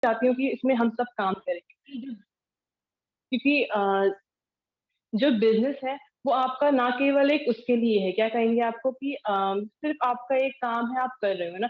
चाहती हूँ कि इसमें हम सब काम करें। क्योंकि जो बिज़नेस है, वो आपका ना केवल एक उसके लिए है, क्या कहेंगे आपको कि सिर्फ़ आपका एक काम है, आप कर रहे हो ना,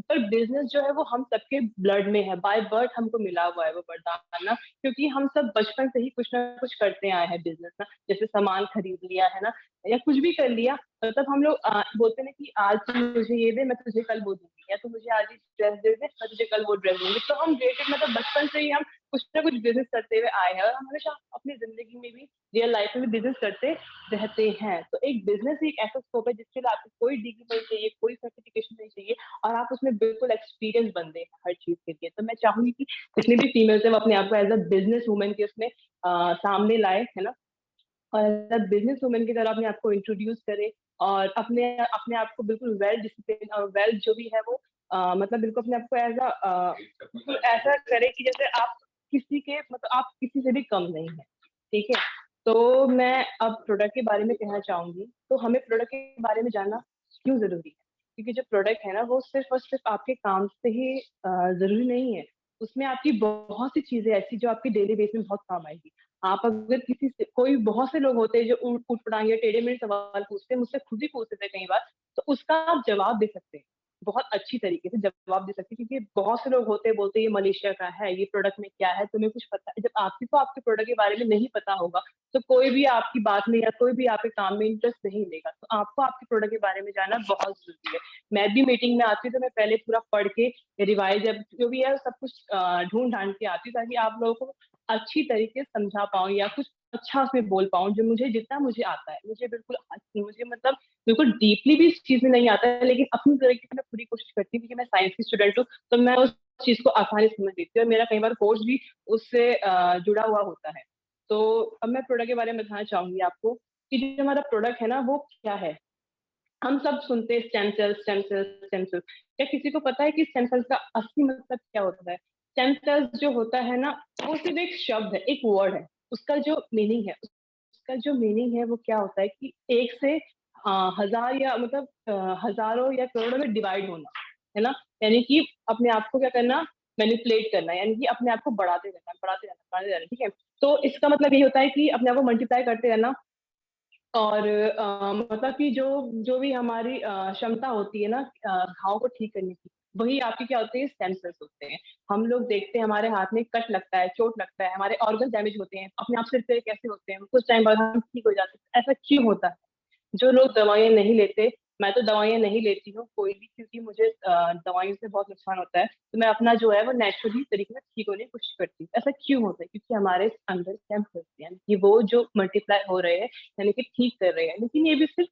पर बिज़नेस जो है वो हम सबके ब्लड में है, बाय बर्थ हमको मिला हुआ है वो वरदान ना, क्योंकि हम सब बचपन से ही कुछ ना कुछ करते आए हैं बिज़नेस ना, जैसे सामान खरीद लिया है ना, या कुछ भी कर लिया, मतलब हम लोग बोलते हैं ना कि आज तू मुझे ये दे, मैं तुझे कल वो दूँगी, या तू मुझे आज ये ड्रेस दे दे, मैं तुझे कल वो ड्रेस दूँगी। तो हम रिलेटेड मतलब बचपन से ही हम कुछ ना कुछ बिज़नेस करते हुए आए हैं और हम हमेशा अपनी ज़िंदगी में भी रियल लाइफ में भी बिज़नेस करते रहते हैं। तो एक बिज़नेस ही एक ऐसा स्कोप है जिसके लिए आपको कोई डिग्री नहीं चाहिए, कोई सर्टिफ़िकेशन नहीं चाहिए और आप उसमें बिल्कुल एक्सपीरियंस बंदे हैं हर चीज़ के लिए। तो मैं चाहूँगी कि जितनी भी फीमेल्स हैं वो अपने आप को एज़ अ बिज़नेस वुमन के उसमें सामने लाएँ, है ना? और एज़ अ बिज़नेस वुमन की तरह अपने आप को इंट्रोड्यूस करें और अपने अपने आप को बिल्कुल वेल डिसिप्लिन और वेल जो भी है वो मतलब बिल्कुल अपने आप को बिल्कुल ऐसा करें कि जैसे आप किसी के मतलब आप किसी से भी कम नहीं हैं, ठीक है? तो मैं अब प्रोडक्ट के बारे में कहना चाहूँगी, तो हमें प्रोडक्ट के बारे में जानना क्यों ज़रूरी है? क्योंकि जो प्रोडक्ट है ना वो सिर्फ़ और सिर्फ़ आपके काम से ही ज़रूरी नहीं है, उसमें आपकी बहुत सी चीज़ें ऐसी जो आपकी डेली बेस में बहुत काम आएगी। आप अगर किसी से कोई बहुत से लोग होते हैं जो ऊट-पटांग या टेढ़े-मेढ़े सवाल पूछते हैं, मुझसे खुद ही पूछते थे कई बार, तो उसका आप जवाब दे सकते हैं। बहुत अच्छी तरीके से जवाब दे सकते हैं क्योंकि बहुत से लोग होते हैं, बोलते हैं ये मलेशिया का है, ये प्रोडक्ट में क्या है, तुम्हें कुछ पता है? जब आपको को आपके प्रोडक्ट के बारे में नहीं पता होगा, तो कोई भी आपकी बात में या कोई भी आपके काम में इंटरेस्ट नहीं लेगा। तो आपको आपके प्रोडक्ट के बारे में जानना बहुत ज़रूरी है। मैं भी मीटिंग में आती हूँ, तो मैं पहले पूरा पढ़ के रिवाइज़ या जो भी है सब कुछ ढूँढ-ढाँड़ के आती हूँ ताकि आप लोगों को अच्छी तरीके से समझा पाऊँ या कुछ अच्छा उसमें बोल पाऊँ, जो मुझे जितना मुझे आता है। मुझे मतलब बिल्कुल डीपली भी इस चीज़ में नहीं आता है, लेकिन अपनी तरीके से मैं पूरी कोशिश करती हूँ क्योंकि मैं साइंस की स्टूडेंट हूँ, तो मैं उस चीज़ को आसानी से समझ लेती हूँ और मेरा कई बार कोर्स भी उससे जुड़ा हुआ होता है। तो अब मैं प्रोडक्ट के बारे में बताना चाहूँगी आपको कि जो हमारा प्रोडक्ट है ना, वो क्या है? हम सब सुनते हैं stem cells, stem cells, stem cells. क्या किसी को पता है कि स्टेम सेल्स का असली मतलब क्या होता है? स्टेम सेल्स जो होता है ना, वो सिर्फ़ एक शब्द है, एक वर्ड है। उसका जो मीनिंग है उसका जो मीनिंग है वो क्या होता है कि एक से हज़ार या मतलब हज़ारों या करोड़ों में डिवाइड होना, है ना? यानी कि अपने आप को क्या करना, मैनिपुलेट करना, यानी कि अपने आप को बढ़ाते रहना, बढ़ाते रहना, बढ़ाते रहना, ठीक है? तो इसका मतलब यही होता है कि अपने आप को मल्टीप्लाई करते रहना और मतलब कि जो जो भी हमारी क्षमता होती है ना घाव को ठीक करने की, वही आपकी क्या होती है स्टेम सेल्स होते हैं। हम लोग देखते हैं हमारे हाथ में कट लगता है, चोट लगता है, हमारे ऑर्गन डैमेज होते हैं, अपने आप सिर पे कैसे होते हैं, कुछ टाइम बाद हम ठीक हो जाते हैं। ऐसा क्यों होता है? जो लोग दवाइयाँ नहीं लेते, मैं तो दवाइयाँ नहीं लेती हूँ कोई भी क्योंकि मुझे दवाइयों से बहुत नुकसान होता है। तो मैं अपना जो है वो नेचुरली तरीके से ठीक होने की कोशिश करती हूँ। ऐसा क्यों होता है? क्योंकि हमारे अंदर स्टेम सेल्स हैं कि वो जो मल्टीप्लाई हो रहे हैं यानी कि ठीक कर रहे हैं, लेकिन ये भी सिर्फ़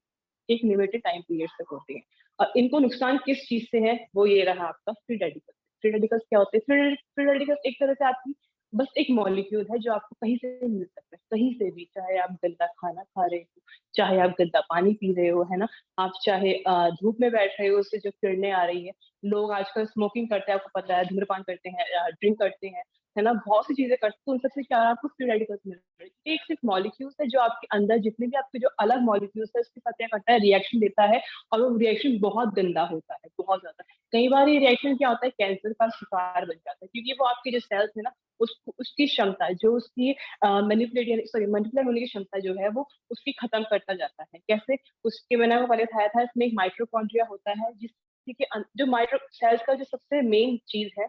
एक लिमिटेड टाइम पीरियड तक होते हैं। और इनको नुकसान किस चीज़ से है? वो ये रहा आपका फ्री रेडिकल्स। फ्री रेडिकल्स क्या होते हैं? फ्री रेडिकल्स एक तरह से आपकी बस एक मॉलिक्यूल है जो आपको कहीं से भी मिल सकता है, कहीं से भी, चाहे आप गंदा खाना खा रहे हो, चाहे आप गंदा पानी पी रहे हो, है ना? आप चाहे धूप में बैठ रहे हो, उससे जो किरणें आ रही है, लोग आजकल स्मोकिंग करते हैं, आपको पता है, धूम्रपान करते हैं ड्रिंक करते हैं, है ना? बहुत सी चीज़ें करते हैं, तो उन सब से क्या है, आपको फ्री रेडिकल्स मिल रहे हैं। एक सिर्फ मॉलिक्यूल्स है जो आपके अंदर जितने भी आपके जो अलग मॉलिक्यूल्स है, उसके साथ क्या करता है, रिएक्शन देता है और वो रिएक्शन बहुत गंदा होता है, बहुत ज़्यादा। कई बार ये रिएक्शन क्या होता है, कैंसर का शिकार बन जाता है क्योंकि वो आपके जो सेल्स है ना, उसकी क्षमता जो उसकी मैनिपुलेट यानी सॉरी मल्टीप्लाई होने की क्षमता जो है वो उसकी खत्म करता जाता है। कैसे? उसके मैंने आपको पहले बताया था इसमें एक माइटोकॉन्ड्रिया होता है जिसके जो माइक्रो सेल्स का जो सबसे मेन चीज़ है,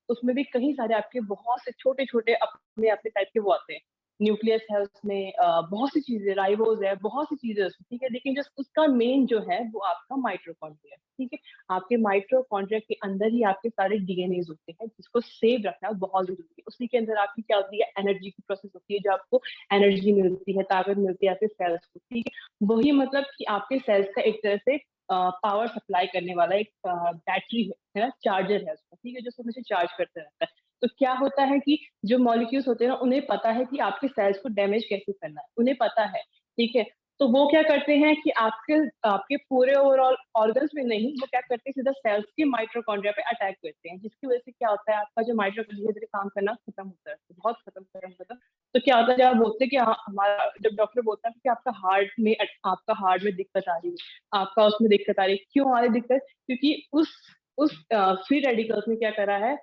उसमें भी कई सारे आपके बहुत से छोटे-छोटे अपने-अपने टाइप के वो आते हैं। न्यूक्लियस है उसमें बहुत सी चीज़ें राइबोज़ है, बहुत सी चीज़ें उसमें, ठीक है? लेकिन जो उसका मेन जो है वो आपका माइटोकॉन्ड्रिया है, ठीक है? आपके माइटोकॉन्ड्रिया के अंदर ही आपके सारे डीएनएज़ होते हैं, जिसको सेव रखना बहुत ज़रूरी है। उसी के अंदर आपकी क्या होती है एनर्जी की प्रोसेस होती है, जो आपको एनर्जी मिलती है, ताकत मिलती है आपके सेल्स को, ठीक है? वही मतलब कि आपके सेल्स का एक तरह से पावर सप्लाई करने वाला एक बैटरी है ना? चार्जर है उसका, ठीक है? जो हमेशा चार्ज करते रहता है। तो क्या होता है कि जो मॉलिक्यूल्स होते हैं ना, उन्हें पता है कि आपके सेल्स को डैमेज कैसे करना है, उन्हें पता है, ठीक है? तो वो क्या करते हैं कि आपके आपके पूरे ओवरऑल ऑर्गन्स में नहीं, वो क्या करते हैं सीधा सेल्स के माइटोकॉन्ड्रिया पे अटैक करते हैं, जिसकी वजह से क्या होता है आपका जो माइटोकॉन्ड्रिया धीरे-धीरे काम करना खत्म होता है, बहुत खत्म। तो क्या होता है जब आप बोलते हैं कि हाँ, हमारा जब डॉक्टर बोलता है कि आपका हार्ट में दिक्कत आ रही है, आपका उसमें दिक्कत आ रही है, क्यों आ रही है दिक्कत? क्योंकि उस फ्री रेडिकल्स ने क्या करा है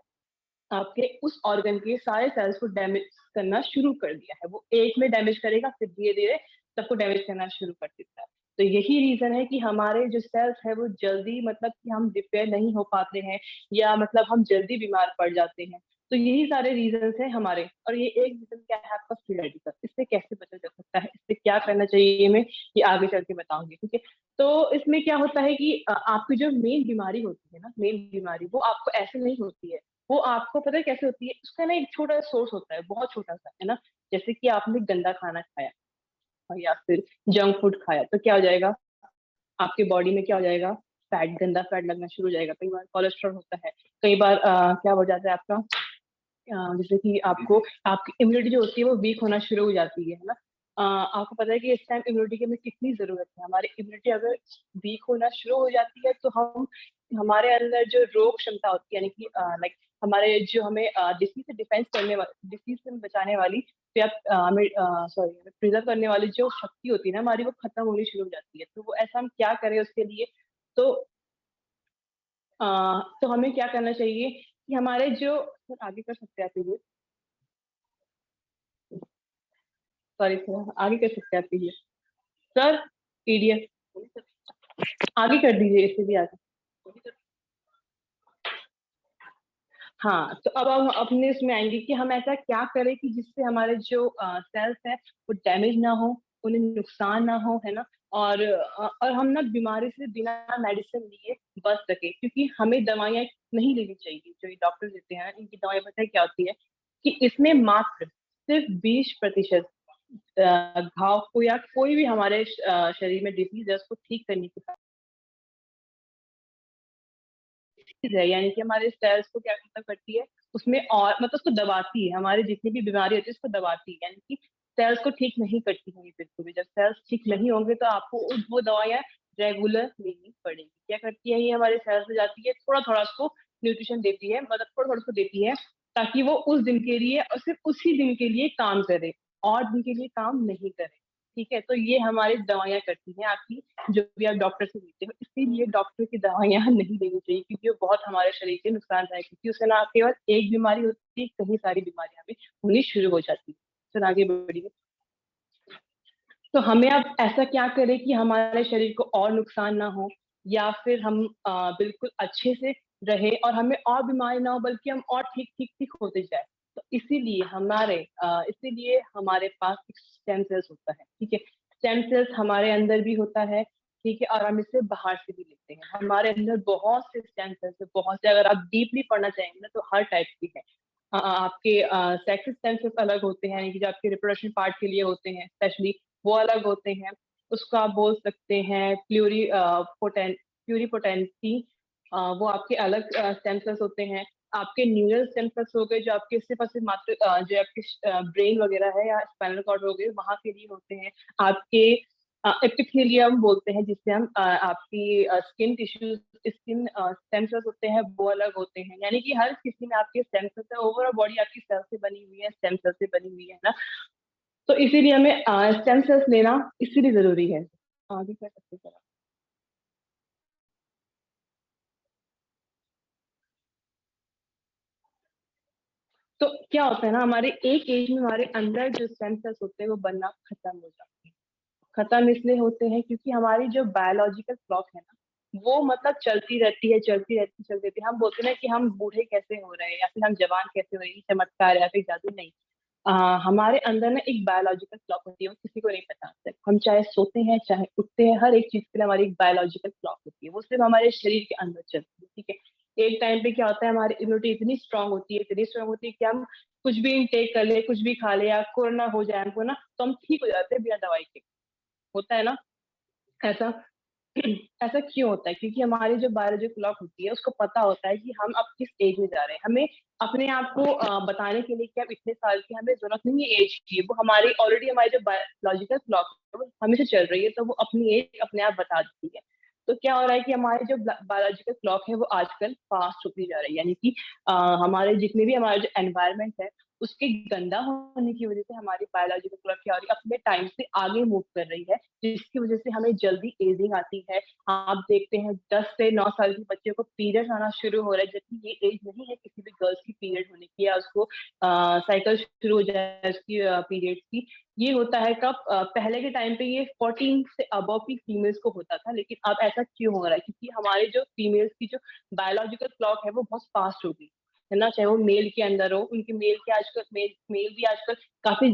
आपके उस ऑर्गन के सारे सेल्स को डैमेज करना शुरू कर दिया है। वो एक में डैमेज करेगा, फिर धीरे-धीरे सबको डैमेज करना शुरू कर देता है। तो यही रीज़न है कि हमारे जो सेल्स है वो जल्दी मतलब कि हम रिपेयर नहीं हो पाते हैं या मतलब हम जल्दी बीमार पड़ जाते हैं। तो यही सारे रीज़न्स हैं हमारे, और ये एक रीज़न क्या है आपका फ्री रेडिकल, इससे कैसे बचा जा सकता है, इससे क्या करना चाहिए हमें, ये आगे चल के बताऊँगी, ठीक है? तो इसमें क्या होता है कि आपकी जो मेन बीमारी होती है ना, मेन बीमारी वो आपको ऐसे नहीं होती है। वो आपको पता है कैसे होती है? उसका ना एक छोटा सोर्स होता है, बहुत छोटा-सा, है ना? जैसे कि आपने गंदा खाना खाया या फिर जंक फूड खाया, तो क्या हो जाएगा? आपके बॉडी में क्या हो जाएगा? फैट, गंदा फैट लगना शुरू हो जाएगा। कई बार कोलेस्ट्रॉल होता है, कई बार क्या हो जाता है आपका जैसे कि आपको आपकी इम्यूनिटी जो होती है वो वीक होना शुरू हो जाती है ना? आपको पता है कि इस टाइम इम्यूनिटी की हमें कितनी ज़रूरत है। हमारी इम्यूनिटी अगर वीक होना शुरू हो जाती है तो हम हमारे अंदर जो रोग क्षमता होती है यानी कि लाइक हमारे जो हमें डिसीज़ से डिफेंस करने वाली डिसीज़ से बचाने वाली या हमें सॉरी प्रिज़र्व करने वाली जो शक्ति होती है ना हमारी वो खत्म होनी शुरू हो जाती है। तो वो ऐसा हम क्या करें उसके लिए? तो अ, तो हमें क्या करना चाहिए कि हमारे जो सर आगे कर सकते हैं आप प्लीज़? सॉरी सर, आगे कर सकते हैं आप प्लीज़? सर, पीडीएफ आगे कर दीजिए इससे भी आगे। हाँ, तो अब हम अपने उसमें आएँगे कि हम ऐसा क्या करें कि जिससे हमारे जो सेल्स हैं वो डैमेज ना हो, उन्हें नुकसान ना हो, है ना? और हम ना बीमारी से बिना मेडिसिन लिए बच सकें क्योंकि हमें दवाइयाँ नहीं लेनी चाहिए, जो ये डॉक्टर देते हैं, इनकी दवाइयाँ पता है क्या होती है? कि इसमें मात्र सिर्फ 20% घाव को या कोई भी हमारे शरीर में डिसीज़ है उसको ठीक करने की चीज़ है, यानी कि हमारे सेल्स को क्या खत्म करती है, उसमें और मतलब उसको दबाती है, हमारी जितनी भी बीमारी होती है उसको दबाती है, यानी कि सेल्स को ठीक नहीं करती है ये बिल्कुल भी। जब सेल्स ठीक नहीं होंगे तो आपको वो दवाइयाँ रेगुलर लेनी पड़ेगी। क्या करती है ये हमारे सेल्स में जाती है, थोड़ा-थोड़ा उसको न्यूट्रिशन देती है, मतलब थोड़ा-थोड़ा उसको देती है, ताकि वो उस दिन के लिए और सिर्फ़ उसी दिन के लिए काम करे, और दिन के लिए काम नहीं करे। ठीक है? तो ये हमारी दवाइयाँ करती हैं आपकी जो भी आप डॉक्टर से लेते हो, इसीलिए डॉक्टर की दवाइयाँ नहीं लेनी चाहिए क्योंकि वो बहुत हमारे शरीर के नुकसानदायक क्योंकि उससे ना केवल एक बीमारी होती है, कई सारी बीमारियाँ भी होनी शुरू हो जाती हैं। फिर आगे बढ़िए। तो हमें अब ऐसा क्या करें कि हमारे शरीर को और नुकसान ना हो या फिर हम बिल्कुल अच्छे से रहें और हमें और बीमारी ना हो बल्कि हम और ठीक होते जाएँ। तो इसीलिए हमारे पास एक स्टेम सेल्स होता है, ठीक है? स्टेम सेल्स हमारे अंदर भी होता है, ठीक है? और हम इसे बाहर से भी लेते हैं। हमारे अंदर बहुत से स्टेम सेल्स हैं, बहुत से अगर आप डीपली पढ़ना चाहेंगे ना तो हर टाइप के हैं। आपके सेक्स स्टेम सेल्स अलग होते हैं, यानी कि जो आपके रिप्रोडक्शन पार्ट के लिए होते हैं स्पेशली वो अलग होते हैं। उसको आप बोल सकते हैं प्लूरिपोटेंसी वो आपके अलग स्टेम सेल्स होते हैं। आपके न्यूरल स्टेम सेल्स हो गए जो आपके सिर्फ़ और सिर्फ़ मात्र जो आपके ब्रेन वग़ैरह है या स्पाइनल कॉर्ड हो गए वहाँ के लिए होते हैं। आपके एपिथेलियम बोलते हैं जिससे हम आपकी skin tissues skin stem cells होते हैं वो अलग होते हैं। यानी कि हर किसी में आपके स्टेम सेल्स है, ओवरऑल बॉडी आपकी सेल से बनी हुई है, स्टेम सेल से बनी हुई है ना? तो इसीलिए हमें स्टेम सेल्स लेना इसीलिए ज़रूरी है। आगे क्या सकते हैं आप? तो क्या होता है ना हमारे एक एज में हमारे अंदर जो स्टेम सेल्स होते हैं वो बनना खत्म हो जाते हैं। खत्म इसलिए होते हैं क्योंकि हमारी जो बायोलॉजिकल क्लॉक है ना, वो मतलब चलती रहती है। हम बोलते हैं ना कि हम बूढ़े कैसे हो रहे हैं या फिर हम जवान कैसे हो रहे हैं, ये चमत्कार है या फिर जादू नहीं। अ, हमारे अंदर ना एक बायोलॉजिकल क्लॉक होती है, वो किसी को नहीं पता होता है। हम चाहे सोते हैं, चाहे उठते हैं, हर एक चीज़ के लिए हमारी एक बायोलॉजिकल क्लॉक होती है। वो सिर्फ़ हमारे शरीर के अंदर चलती है, ठीक है? एक टाइम पे क्या होता है हमारी इम्यूनिटी इतनी स्ट्रॉन्ग होती है कि हम कुछ भी इनटेक कर लें, कुछ भी खा लें या कोरोना हो जाए हमको ना, तो हम ठीक हो जाते हैं बिना दवाई के। होता है ना ऐसा? ऐसा क्यों होता है? क्योंकि हमारी जो बायोलॉजिकल क्लॉक होती है, उसको पता होता है कि हम अब किस एज में जा रहे हैं। हमें अपने आप को बताने के लिए कि अब इतने साल की हमें ज़रूरत नहीं है एज की, वो हमारी ऑलरेडी हमारी जो बायोलॉजिकल क्लॉक है, वो हमेशा चल रही है, तो वो अपनी एज अपने आप बता देती है। तो क्या हो रहा है कि हमारी जो बायोलॉजिकल क्लॉक है, वो आजकल फ़ास्ट होती जा रही है, यानी कि अ, हमारे जितने भी हमारा जो एनवायरनमेंट है, उसके गंदा होने की वजह से हमारी बायोलॉजिकल क्लॉक थ्योरी अपने टाइम से आगे मूव कर रही है, जिसकी वजह से हमें जल्दी एजिंग आती है। आप देखते हैं 10 से 9 साल के बच्चे को पीरियड्स आना शुरू हो रहा है, जबकि ये एज नहीं है किसी भी गर्ल्स की पीरियड होने की या उसको साइकिल शुरू हो जाए उसकी पीरियड्स की। ये होता है कब, पहले के टाइम पे ये 14 से अबव की फीमेल्स को होता था, लेकिन अब ऐसा क्यों हो रहा है? क्योंकि हमारे जो फीमेल्स की जो बायोलॉजिकल क्लॉक है वो बहुत फास्ट हो गई है ना, चाहे वो मेल के अंदर हो। उनके मेल के आजकल मेल भी आजकल काफी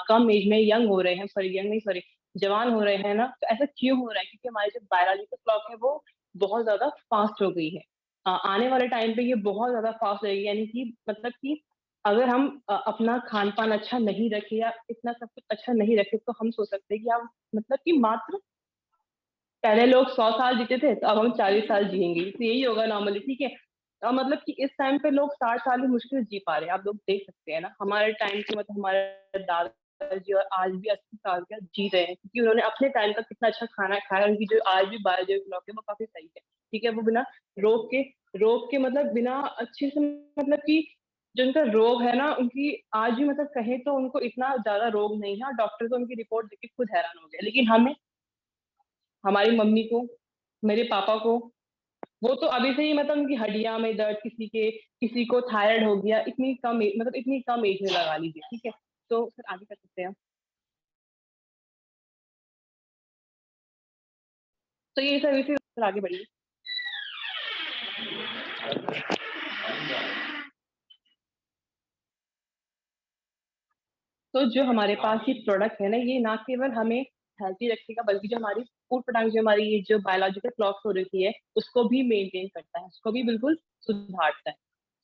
कम एज में यंग हो रहे हैं, सॉरी यंग नहीं, सॉरी जवान हो रहे हैं ना। तो ऐसा क्यों हो रहा है? क्योंकि हमारी जो बायोलॉजिकल क्लॉक है वो बहुत ज्यादा फास्ट हो गई है। आने वाले टाइम पे ये बहुत ज्यादा फास्ट रहेगी, यानी कि मतलब कि अगर हम अपना खान पान अच्छा नहीं रखे या इतना सब कुछ अच्छा नहीं रखे, तो हम सोच सकते हैं कि हम मतलब कि मात्र, पहले लोग 100 साल जीते थे तो अब हम 40 साल जिएंगे, तो यही होगा नॉर्मली, ठीक है। मतलब कि इस टाइम पे लोग 60 साल भी मुश्किल से जी पा रहे हैं, आप लोग देख सकते हैं ना। हमारे टाइम के मतलब हमारे दादाजी और आज भी 80 साल का जी रहे हैं, क्योंकि उन्होंने अपने टाइम का कितना अच्छा खाना खाया। उनकी जो आज भी बायोलॉजिकल क्लॉक है वो काफी सही है, ठीक है। वो बिना रोग के रोग के मतलब बिना अच्छे से मतलब कि जो उनका रोग है ना, उनकी आज भी मतलब कहें तो उनको इतना ज्यादा रोग नहीं है, और डॉक्टर तो उनकी रिपोर्ट देख के खुद हैरान हो गया। लेकिन हमें, हमारी मम्मी को, मेरे पापा को, वो तो अभी से ही मतलब उनकी हड्डियां में दर्द, किसी को थायराइड हो गया, इतनी कम मतलब इतनी कम एज में लगा लीजिए, ठीक है। तो फिर आगे कर सकते हैं। तो ये सर्विसेज फिर आगे बढ़िए। तो जो हमारे पास ये प्रोडक्ट है ना, ये ना केवल हमें हेल्थी रखेगा, बल्कि जो हमारी फूड प्रोडक्ट, जो हमारी ये जो बायोलॉजिकल क्लॉक हो रही है उसको भी मेंटेन करता है, उसको भी बिल्कुल सुधारता है।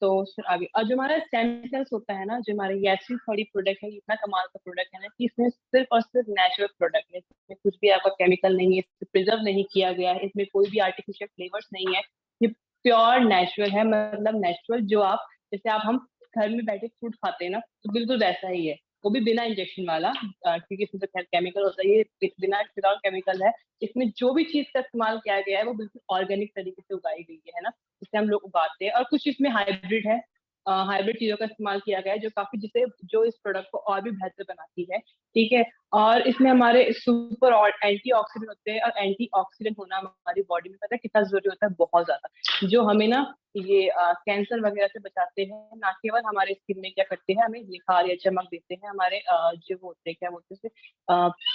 तो फिर आगे, और जो हमारा स्टेम सेल्स होता है ना, जो हमारे ये ऐसी थोड़ी प्रोडक्ट है, इतना कमाल का प्रोडक्ट है ना कि इसमें सिर्फ और सिर्फ नेचुरल प्रोडक्ट है, इसमें कुछ भी आपका केमिकल नहीं है, इसमें प्रिजर्व नहीं किया गया है, इसमें कोई भी आर्टिफिशियल फ्लेवर्स नहीं है। ये प्योर नेचुरल है, मतलब नेचुरल जो आप, जैसे आप हम घर में बैठे फ्रूट खाते हैं ना, तो बिल्कुल वैसा ही है। वो भी बिना इंजेक्शन वाला, क्योंकि इसमें तो खैर केमिकल होता है, ये बिना विदाउट केमिकल है। इसमें जो भी चीज का इस्तेमाल किया गया है वो बिल्कुल ऑर्गेनिक तरीके से उगाई गई है ना, जिसे हम लोग उगाते हैं। और कुछ इसमें हाइब्रिड है, हाइब्रिड चीजों का इस्तेमाल किया गया है, जो काफी जिसे जो इस प्रोडक्ट को और भी बेहतर बनाती है, ठीक है। और इसमें हमारे सुपर और एंटीऑक्सीडेंट होते हैं, और एंटीऑक्सीडेंट होना हमारी बॉडी में पता है कितना जरूरी होता है, बहुत ज्यादा, जो हमें ना ये कैंसर वगैरह से बचाते हैं। ना केवल हमारे स्किन में क्या करते हैं, हमें निखार या चमक देते हैं, हमारे जो वो होते हैं, क्या बोलते हैं उसे,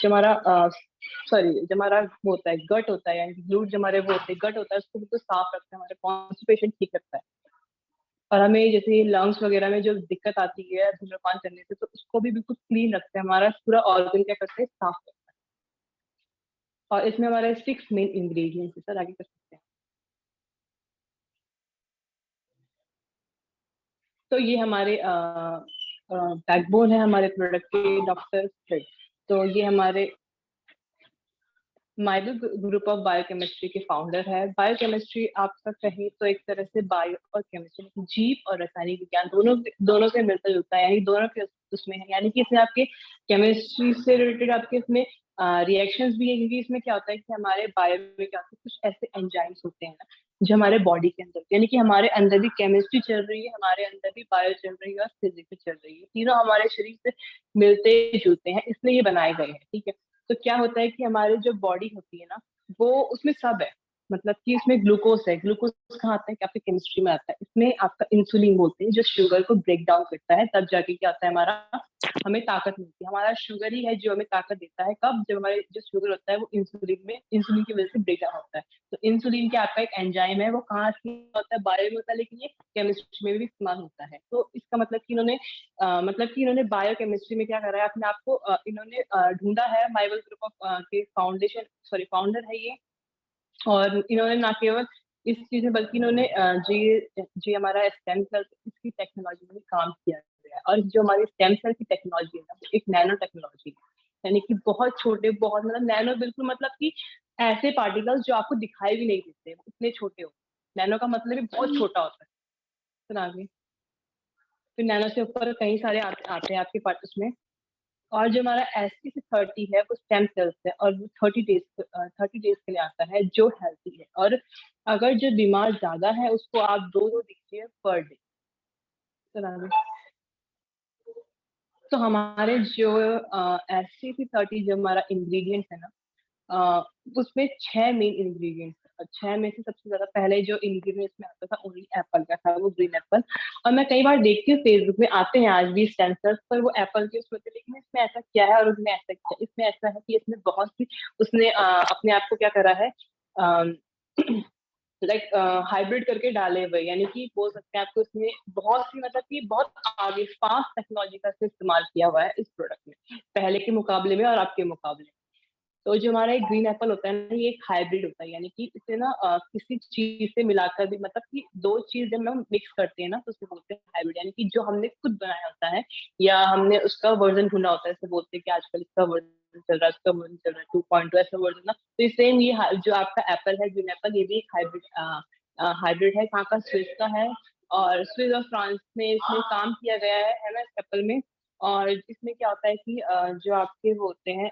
जो हमारा सॉरी, जो हमारा वो होता है गट होता है, यानी ग्लूट, जो हमारे वो होते हैं गट होता है, उसको बिल्कुल साफ रखता है, हमारे कॉन्स्टिपेशन ठीक रखता है। और हमें जैसे लंग्स वगैरह में जो दिक्कत आती है धूम्रपान करने से, तो उसको भी बिल्कुल क्लीन रखता है, हमारा पूरा ऑर्गन क्या करते हैं, साफ करता है। और इसमें हमारे 6 मेन इंग्रेडिएंट्स है। सर आगे कर सकते हैं। तो ये हमारे बैकबोन है हमारे प्रोडक्ट के, डॉक्टर थ्रेड। तो ये हमारे माइबल ग्रुप ऑफ बायोकेमिस्ट्री के फाउंडर है। बायोकेमिस्ट्री आपका कहें तो एक तरह से बायो और केमिस्ट्री, जीव और रासायनिक विज्ञान दोनों दोनों से मिलता जुलता है, यानी दोनों के उसमें है। यानी कि इसमें आपके केमिस्ट्री से रिलेटेड आपके इसमें रिएक्शंस भी है, क्योंकि इसमें क्या होता है कि हमारे बायो में क्या होता है, कुछ ऐसे एंजाइम्स होते हैं ना जो हमारे बॉडी के अंदर, यानी कि हमारे अंदर भी केमिस्ट्री चल रही है, हमारे अंदर भी बायो चल रही है और फिजिक्स चल रही है, तीनों हमारे शरीर से मिलते जुलते हैं, इसलिए ये बनाए गए हैं, ठीक है। तो क्या होता है कि हमारी जो बॉडी होती है ना, वो उसमें सब है। मतलब कि इसमें ग्लूकोज है, ग्लूकोज कहाँ आता है कि आपके केमिस्ट्री में आता है, इसमें आपका इंसुलिन बोलते हैं, जो शुगर को ब्रेक डाउन करता है, तब जाके क्या आता है हमारा, हमें ताकत मिलती है। हमारा शुगर ही है जो हमें ताकत देता है, कब, जब हमारे जो शुगर होता है वो इंसुलिन की वजह से ब्रेक डाउन होता है। तो इंसुलिन क्या आपका एक एंजाइम है, वो कहाँ होता है, बायो में होता है, लेकिन ये केमिस्ट्री में भी इस्तेमाल होता है। तो इसका मतलब कि इन्होंने मतलब कि इन्होंने बायोकेमिस्ट्री में क्या करा है, अपने आप को इन्होंने ढूंढा है। माइबल ग्रुप ऑफ के फाउंडेशन, सॉरी फाउंडर है ये। और इन्होंने ना केवल इस चीज में, बल्कि इन्होंने जी जी हमारा स्टेम सेल, इसकी टेक्नोलॉजी में भी काम किया गया है। और जो हमारी स्टेम सेल की टेक्नोलॉजी है ना, वो एक नैनो टेक्नोलॉजी है, यानी कि बहुत छोटे, बहुत मतलब नैनो, बिल्कुल मतलब कि ऐसे पार्टिकल्स जो आपको दिखाई भी नहीं देते, वो इतने छोटे हो। नैनो का मतलब भी बहुत छोटा होता है। फिर आगे, फिर नैनो से ऊपर कई सारे आते हैं आपके पार्ट उसमें। और जो हमारा ST30 है वो स्टेम सेल्स है, और वो 30 डेज के लिए आता है, जो हेल्थी है। और अगर जो बीमार ज्यादा है उसको आप दो दो दीजिए पर डे। तो हमारे जो SCP-30 जो हमारा इंग्रेडिएंट है ना, उसमें 6 मेन इंग्रेडिएंट्स हैं और 6 में से सबसे ज़्यादा पहले जो इंग्रेडिएंट इसमें आता था ओनली एप्पल का था, वो ग्रीन एप्पल। और मैं कई बार देखती हूँ फेसबुक में आते हैं आज भी सेंसर्स पर वो एप्पल के उसमें होते हैं, लेकिन इसमें ऐसा क्या है और उसमें ऐसा क्या है? इसमें ऐसा है कि इसमें बहुत सी उसने अपने आप को क्या करा है अ, लाइक हाइब्रिड करके डाले हुए, यानी कि बोल सकते हैं आपको इसमें बहुत सी मतलब कि बहुत आगे फास्ट टेक्नोलॉजी का इसमें इस्तेमाल किया हुआ है इस प्रोडक्ट में, पहले के मुकाबले में और अब के मुकाबले में। तो जो हमारा एक ग्रीन एप्पल होता है ना, ये एक हाइब्रिड होता है, यानी कि इसे ना किसी चीज से मिलाकर भी, मतलब कि दो चीज जब हम मिक्स करते हैं ना तो उसे बोलते हैं हाइब्रिड, यानी कि जो हमने खुद बनाया होता है या हमने उसका वर्जन ढूंढा होता है, जैसे बोलते हैं कि आजकल इसका वर्जन चल रहा है, उसका वर्जन चल रहा है 2.2 ऐसा वर्जन ना। तो ये सेम ये जो आपका एप्पल है, ग्रीन एप्पल, ये भी एक हाइब्रिड है, कहाँ का, स्विस का है। और स्विस और फ्रांस में इसमें काम किया गया है ना, इस एप्पल में। और इसमें क्या होता है कि जो आपके वो होते हैं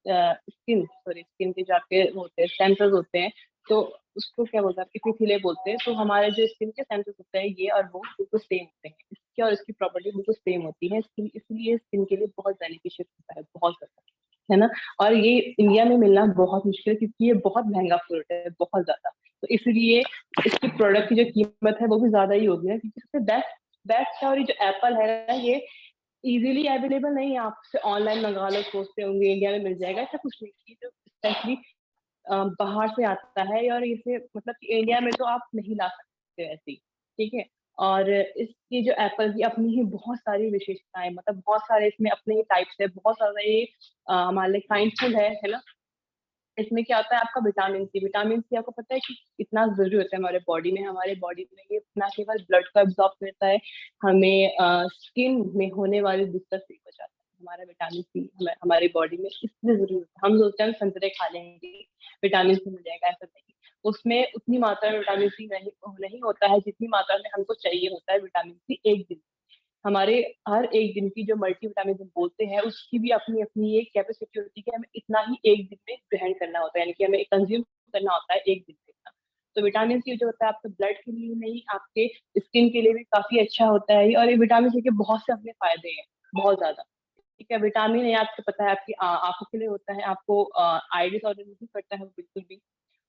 स्किन के जो आपके होते हैं सेंसर्स होते हैं, तो उसको क्या बोलते हैं, एपिथेलिया बोलते हैं। तो हमारे जो स्किन के सेंसर्स होते हैं ये और वो बिल्कुल सेम होते हैं, इसकी और इसकी प्रॉपर्टी बिल्कुल सेम होती है, इसलिए स्किन के लिए बहुत बेनिफिशियल होता है, बहुत ज्यादा, है ना। और ये इंडिया में मिलना बहुत मुश्किल है, क्योंकि ये बहुत महंगा फ्रूट है, बहुत ज्यादा। तो इसलिए इसकी प्रोडक्ट की जो कीमत है वो भी ज्यादा ही होगी ना, क्योंकि सबसे बेस्ट बेस्ट है। और ये जो एप्पल है ना, ये इजीली अवेलेबल नहीं है, आपसे ऑनलाइन मंगा लो, सोचते होंगे इंडिया में मिल जाएगा, ऐसा कुछ नहीं। ये जो स्पेशली बाहर से आता है, और इसे मतलब कि इंडिया में तो आप नहीं ला सकते ऐसे ही, ठीक है। और इसकी जो एप्पल की अपनी ही बहुत सारी विशेषताएं, मतलब बहुत सारे इसमें अपने ही टाइप्स है, बहुत सारा ये हमारे लिए काइंडफुल है ना। इसमें क्या होता है आपका विटामिन सी आपको पता है कि इतना जरूरी होता है हमारे बॉडी में ये ना केवल ब्लड को एब्जॉर्ब करता है, हमें स्किन में होने वाली दिक्कत से बचाता है। हमारा विटामिन सी हमारी बॉडी में इसलिए जरूरी होता है। हम सोचते हैं हम संतरे खा लेंगे विटामिन सी मिल जाएगा, ऐसा नहीं। उसमें उतनी मात्रा में विटामिन सी नहीं नहीं होता है जितनी मात्रा में हमको चाहिए होता है विटामिन सी एक दिन। हमारे हर एक दिन की जो मल्टीविटामिन हम बोलते हैं, उसकी भी अपनी अपनी एक कैपेसिटी होती है कि हमें इतना ही एक दिन में ग्रहण करना होता है, यानी कि हमें कंज्यूम करना होता है एक दिन में इतना। तो विटामिन सी जो होता है आपके ब्लड के लिए नहीं, आपके स्किन के लिए भी काफी अच्छा होता है। और ये विटामिन सी के बहुत से अपने फायदे हैं, बहुत ज्यादा। ठीक है, विटामिन ए आपको पता है आपकी आंखों के लिए होता है, आपको आई डिसऑर्डर नहीं करता है वो बिल्कुल भी।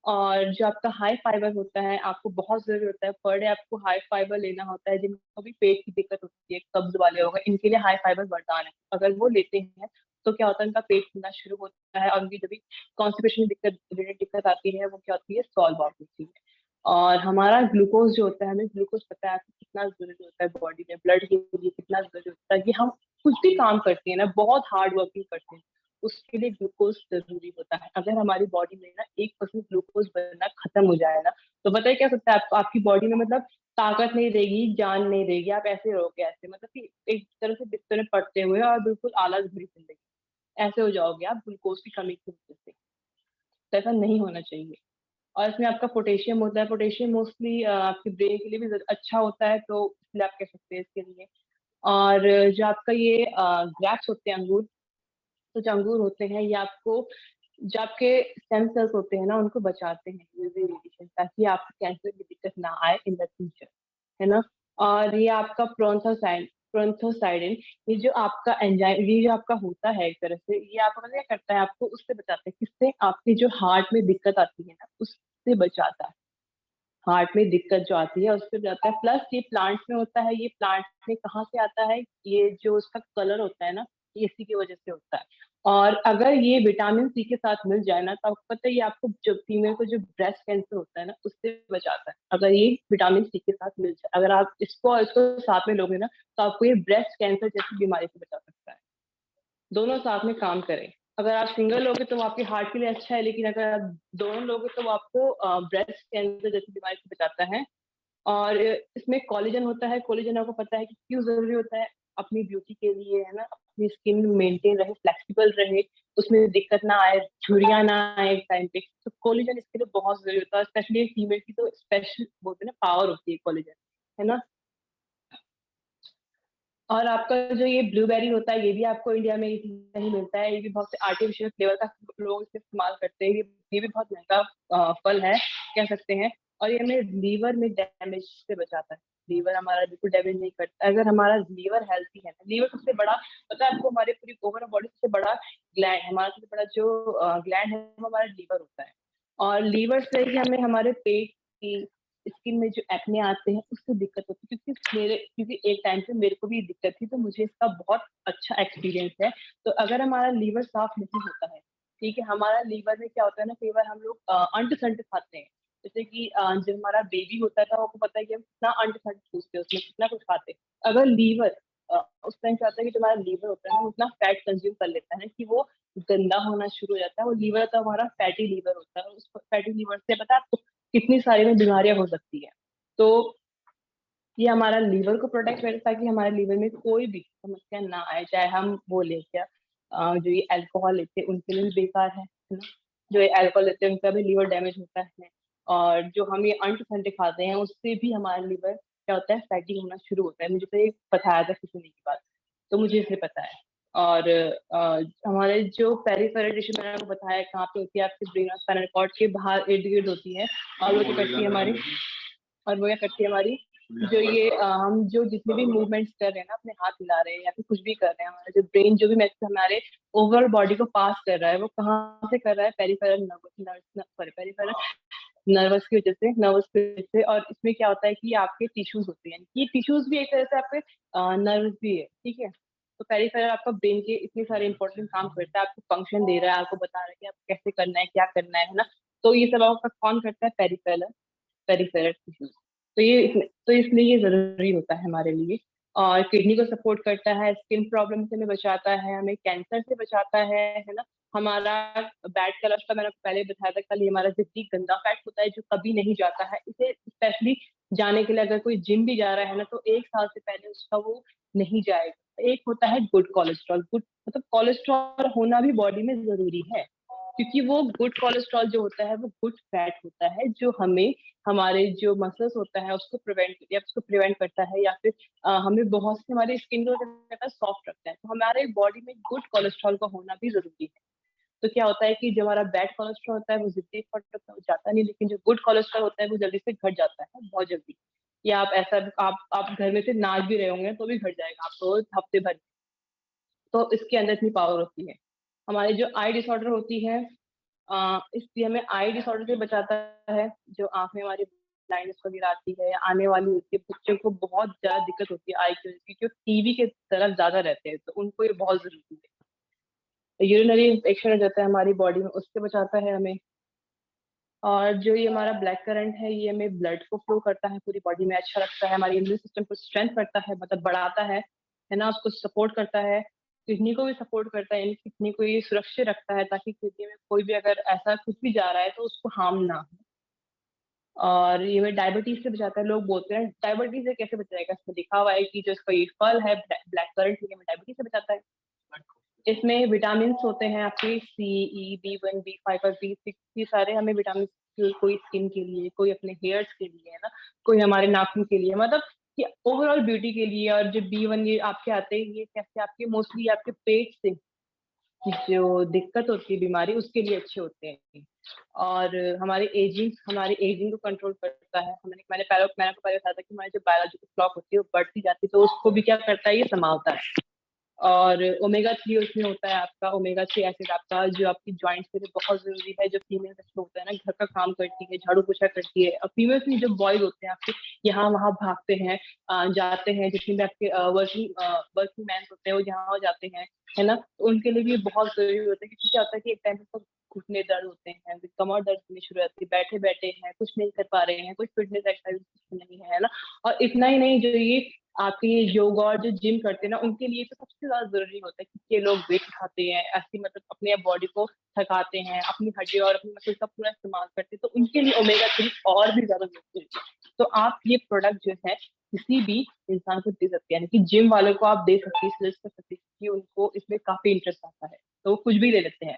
और जो आपका हाई फाइबर होता है, आपको बहुत ज़रूरी होता है, पर डे आपको हाई फाइबर लेना होता है। जिनको भी पेट की दिक्कत होती है, कब्ज़ वाले हो गए, इनके लिए हाई फाइबर वरदान है। अगर वो लेते हैं, तो क्या होता है उनका पेट फूलना शुरू होता है, और उनकी जब भी कॉन्स्टिपेशन में दिक्कत रिलेटेड दिक्कत आती है, वो क्या होती है, सॉल्व आउट होती है। और हमारा ग्लूकोज़ जो होता है, हमें ग्लूकोज़ पता है आपको कितना ज़रूरी होता है बॉडी में, ब्लड के लिए कितना ज़रूरी होता है कि हम कुछ भी काम करते हैं ना, बहुत हार्ड वर्किंग करते हैं, उसके लिए ग्लूकोज जरूरी होता है। अगर हमारी बॉडी में ना 1% ग्लूकोज बनना खत्म हो जाए ना, तो बताइए क्या सकता है आपको, आपकी बॉडी में मतलब ताकत नहीं रहेगी, जान नहीं रहेगी, आप ऐसे रहोगे, ऐसे मतलब कि एक तरह से बिस्तर में पड़ते हुए और बिल्कुल आलस भरी जिंदगी, ऐसे हो जाओगे आप ग्लूकोज की कमी की वजह से। तो ऐसा नहीं होना चाहिए। और इसमें आपका पोटेशियम होता है, पोटेशियम मोस्टली आपके ब्रेन के लिए भी अच्छा होता है, तो इसलिए आप कह सकते हैं इसके लिए। और जो आपका ये ग्रैप्स होते हैं, अंगूर, तो जो अंगूर होते हैं ये आपको, जो आपके स्टेम सेल्स होते हैं ना, उनको बचाते हैं यूवी रेडिएशन, ताकि आपको कैंसर की दिक्कत ना आए इन द फ्यूचर, है ना। और ये आपका प्रोंथोसाइडिन, ये जो आपका एंजाइम, ये जो आपका होता है एक तरह से, ये आपको पता है क्या करता है, आपको उससे बचाता है, किससे, आपकी जो हार्ट में दिक्कत आती है ना, उससे बचाता है। हार्ट में दिक्कत जो आती है उससे जाता है। प्लस ये प्लांट्स में होता है, ये प्लांट में कहाँ से आता है, ये जो उसका कलर होता है ना, ये इसी की वजह से होता है। और अगर ये विटामिन सी के साथ मिल जाए ना, तो आपको पता है ये आपको, जो फीमेल को जो ब्रेस्ट कैंसर होता है ना, उससे बचाता है। अगर ये विटामिन सी के साथ मिल जाए, अगर आप इसको और इसको साथ में लोगे ना, तो आपको ये ब्रेस्ट कैंसर जैसी बीमारी से बचा सकता है। दोनों साथ में काम करें। अगर आप सिंगल लोगे तो वो आपके हार्ट के लिए अच्छा है, लेकिन अगर आप दोनों लोगे तो वो आपको ब्रेस्ट कैंसर जैसी बीमारी से बचाता है। और इसमें कोलेजन होता है, कोलेजन आपको पता है कि क्यों ज़रूरी होता है, अपनी ब्यूटी के लिए, है ना, अपनी स्किन मेंटेन रहे, फ्लेक्सिबल रहे, उसमें दिक्कत ना आए, झुर्रियाँ ना आए एक टाइम पे। तो कोलेजन इसके लिए बहुत ज़रूरी होता है, स्पेशली फीमेल की तो स्पेशल बोलते हैं ना, पावर होती है कोलेजन, है ना। और आपका जो ये ब्लूबेरी होता है, ये भी आपको इंडिया में इतना ही मिलता है, ये भी बहुत से आर्टिफिशियल फ्लेवर का लोग इसे इस्तेमाल करते हैं, ये भी बहुत महँगा फल है, कह सकते हैं। और ये हमें लीवर में डैमेज से बचाता है। लीवर हमारा बिल्कुल डैमेज नहीं करता। अगर हमारा लीवर हेल्थी है, लीवर सबसे बड़ा, पता है आपको, हमारे पूरी ओवरऑल बॉडी सबसे बड़ा ग्लैंड, हमारा सबसे बड़ा जो ग्लैंड है वो हमारा लीवर होता है। और लीवर से ही हमें हमारे पेट की, स्किन में जो एक्ने आते हैं उससे दिक्कत होती है। क्योंकि एक टाइम पे मेरे को भी दिक्कत थी, तो मुझे इसका बहुत अच्छा एक्सपीरियंस है। तो अगर हमारा लीवर साफ नहीं होता है, ठीक है, हमारा लीवर में क्या होता है ना, कई बार हम लोग अंट संट खाते हैं। जैसे कि जब हमारा बेबी होता था, आपको पता है कि हम कितना अंट संट पूछते हैं, उसमें कितना कुछ खाते हैं। अगर लीवर उस टाइम क्या होता है कि जो हमारा लीवर होता है ना, उतना फैट कंज्यूम कर लेता है कि वो गंदा होना शुरू हो जाता है। वो लीवर तो हमारा फैटी लीवर होता है, उस फैटी लीवर से पता है आपको कितनी सारी में बीमारियां हो सकती है। तो ये हमारा लीवर को प्रोटेक्ट करे ताकि हमारे लीवर में कोई भी समस्या ना आए। चाहे हम बोले क्या, जो ये अल्कोहल लेते हैं उनके लिए भी बेकार है ना। जो ये अल्कोहल लेते हैं उनका भी लीवर डैमेज होता है। और जो हम ये अंट संटे खाते हैं उससे भी हमारा लीवर क्या होता है, फैटी होना शुरू होता है। मुझे तो ये बताया था किसी ने की बात, तो मुझे इसलिए पता है। और हमारे जो पेरिफेरल टिश्यू मैंने आपको बताया कहाँ पे होती है, आपके ब्रेन और स्पाइनल कॉर्ड के बाहर इर्द गिर्द होती है। और वो क्या करती है हमारी, और वो क्या करती है हमारी, जो ये हम जो जितने भी मूवमेंट्स कर रहे हैं ना, अपने हाथ हिला रहे हैं या फिर कुछ भी कर रहे हैं, हमारा जो ब्रेन जो भी मैसेज हमारे ओवरऑल बॉडी को पास कर रहा है, वो कहाँ से कर रहा है, पेरिफेरल पेरिफेरल नर्वस की वजह से, नर्वस की वजह से। और इसमें क्या होता है कि आपके टिश्यूज होते हैं, ये टिश्यूज भी एक तरह से आपके नर्व्स भी है, ठीक है। तो पेरिफेरल आपका ब्रेन के इतने सारे इंपॉर्टेंट काम करता है, आपको फंक्शन दे रहा है, आपको बता रहा है कि आपको कैसे करना है, क्या करना है ना। तो ये सब आपका कौन करता है, पेरिफेरल पेरिफेरल टिश्यूज। तो इसलिए ये जरूरी होता है हमारे लिए। और किडनी को सपोर्ट करता है, स्किन प्रॉब्लम से हमें बचाता है, हमें कैंसर से बचाता है ना। हमारा बैड कोलेस्ट्रॉल मैंने आपको पहले बताया था कल, हमारा जितनी गंदा फैट होता है जो कभी नहीं जाता है, इसे स्पेशली जाने के लिए अगर कोई जिम भी जा रहा है ना, तो 1 साल से पहले उसका वो नहीं जाएगा। एक होता है गुड कोलेस्ट्रॉल, गुड मतलब कोलेस्ट्रॉल होना भी बॉडी में जरूरी है, क्योंकि वो गुड कोलेस्ट्रॉल जो होता है वो गुड फैट होता है, जो हमें हमारे जो मसल्स होता है उसको प्रिवेंट करता है, या फिर हमें बहुत से हमारी स्किन को सॉफ्ट रखता है। तो हमारे बॉडी में गुड कोलेस्ट्रॉल का होना भी जरूरी है। तो क्या होता है कि जो हमारा बैड कोलेस्ट्रॉल होता है वो जल्दी फट होता है, जाता नहीं, लेकिन जो गुड कोलेस्ट्रॉल होता है वो जल्दी से घट जाता है, बहुत जल्दी। या आप ऐसा, आप घर में से नाच भी रहे होंगे तो भी घट जाएगा आपको हफ्ते भर। तो इसके अंदर इतनी पावर होती है। हमारे जो आई डिसऑर्डर होती है, इसलिए हमें आई डिसऑर्डर से बचाता है। जो आंख में हमारी ब्लाइंडनेस वगैरह आती है या आने वाली होती है, बच्चों को बहुत ज्यादा दिक्कत होती है आई की वजह से, क्योंकि टीवी के तरफ ज्यादा रहते हैं, तो उनको ये बहुत जरूरी है। यूरिनरी इन्फेक्शन हो जाता है हमारी बॉडी में, उससे बचाता है हमें। और जो ये हमारा ब्लैक करंट है, ये हमें ब्लड को फ्लो करता है पूरी बॉडी में, अच्छा रखता है, हमारी इम्यून सिस्टम को स्ट्रेंथ करता है, मतलब बढ़ाता है ना, उसको सपोर्ट करता है। किडनी को भी सपोर्ट करता है, यानी किडनी को ये सुरक्षित रखता है ताकि किडनी में कोई भी अगर ऐसा कुछ भी जा रहा है तो उसको हार्म ना हो। और ये हमें डायबिटीज से बचाता है। लोग बोलते हैं डायबिटीज से कैसे बचाएगा, इसमें लिखा हुआ है कि जो इसका ये फल है ब्लैक करंट, ये हमें डायबिटीज से बचाता है। इसमें विटामिन होते हैं आपके C, E, B1, B5 और B6, ये सारे हमें विटामिन, कोई स्किन के लिए, कोई अपने हेयर्स के लिए है ना, कोई हमारे नाखून के लिए, मतलब कि ओवरऑल ब्यूटी के लिए। और जो B1 ये आपके आते हैं, ये कैसे आपके मोस्टली आपके पेट से जो दिक्कत होती है बीमारी, उसके लिए अच्छे होते हैं। और हमारी एजिंग को कंट्रोल करता है। मैंने आपको पहले बताया था कि हमारी जो बायोलॉजिकल क्लॉक होती है वो बढ़ती जाती है, तो उसको भी क्या करता है, ये संभालता है। और ओमेगा 3 उसमें होता है आपका, ओमेगा 3 एसिड आपका, जो आपकी जॉइंट्स के लिए बहुत जरूरी है। जो फीमेल बच्चे होता है ना, घर का काम करती है, झाड़ू पोछा करती है, और फीमेल्स में जो बॉयज होते हैं आपके, यहाँ वहाँ भागते हैं, जाते हैं, जितने भी आपके वर्किंग मैन होते हैं वो यहाँ वहाँ जाते हैं, है ना, तो उनके लिए भी बहुत जरूरी होता है। क्योंकि क्या होता है कि एक टाइम पर घुटने दर्द होते हैं, कमर दर्द होनी शुरू होती है, बैठे बैठे हैं, कुछ नहीं कर पा रहे हैं, कुछ फिटनेस एक्सरसाइज नहीं है ना। और इतना ही नहीं, जो ये आपके ये योगा और जो जिम करते हैं ना, उनके लिए तो सबसे ज्यादा जरूरी होता है, क्योंकि ये लोग वेट उठाते हैं ऐसी, मतलब अपने बॉडी को थकाते हैं, अपनी हड्डी और अपनी मसल का पूरा इस्तेमाल करते हैं, तो उनके लिए ओमेगा 3 और भी ज्यादा जरूरी है। तो आप ये प्रोडक्ट जो है किसी भी इंसान को दे सकते हैं, यानी कि जिम वालों को आप दे सकते हैं, सजेस्ट कर सकते हैं कि उनको इसमें काफी इंटरेस्ट आता है, तो वो कुछ भी ले लेते हैं।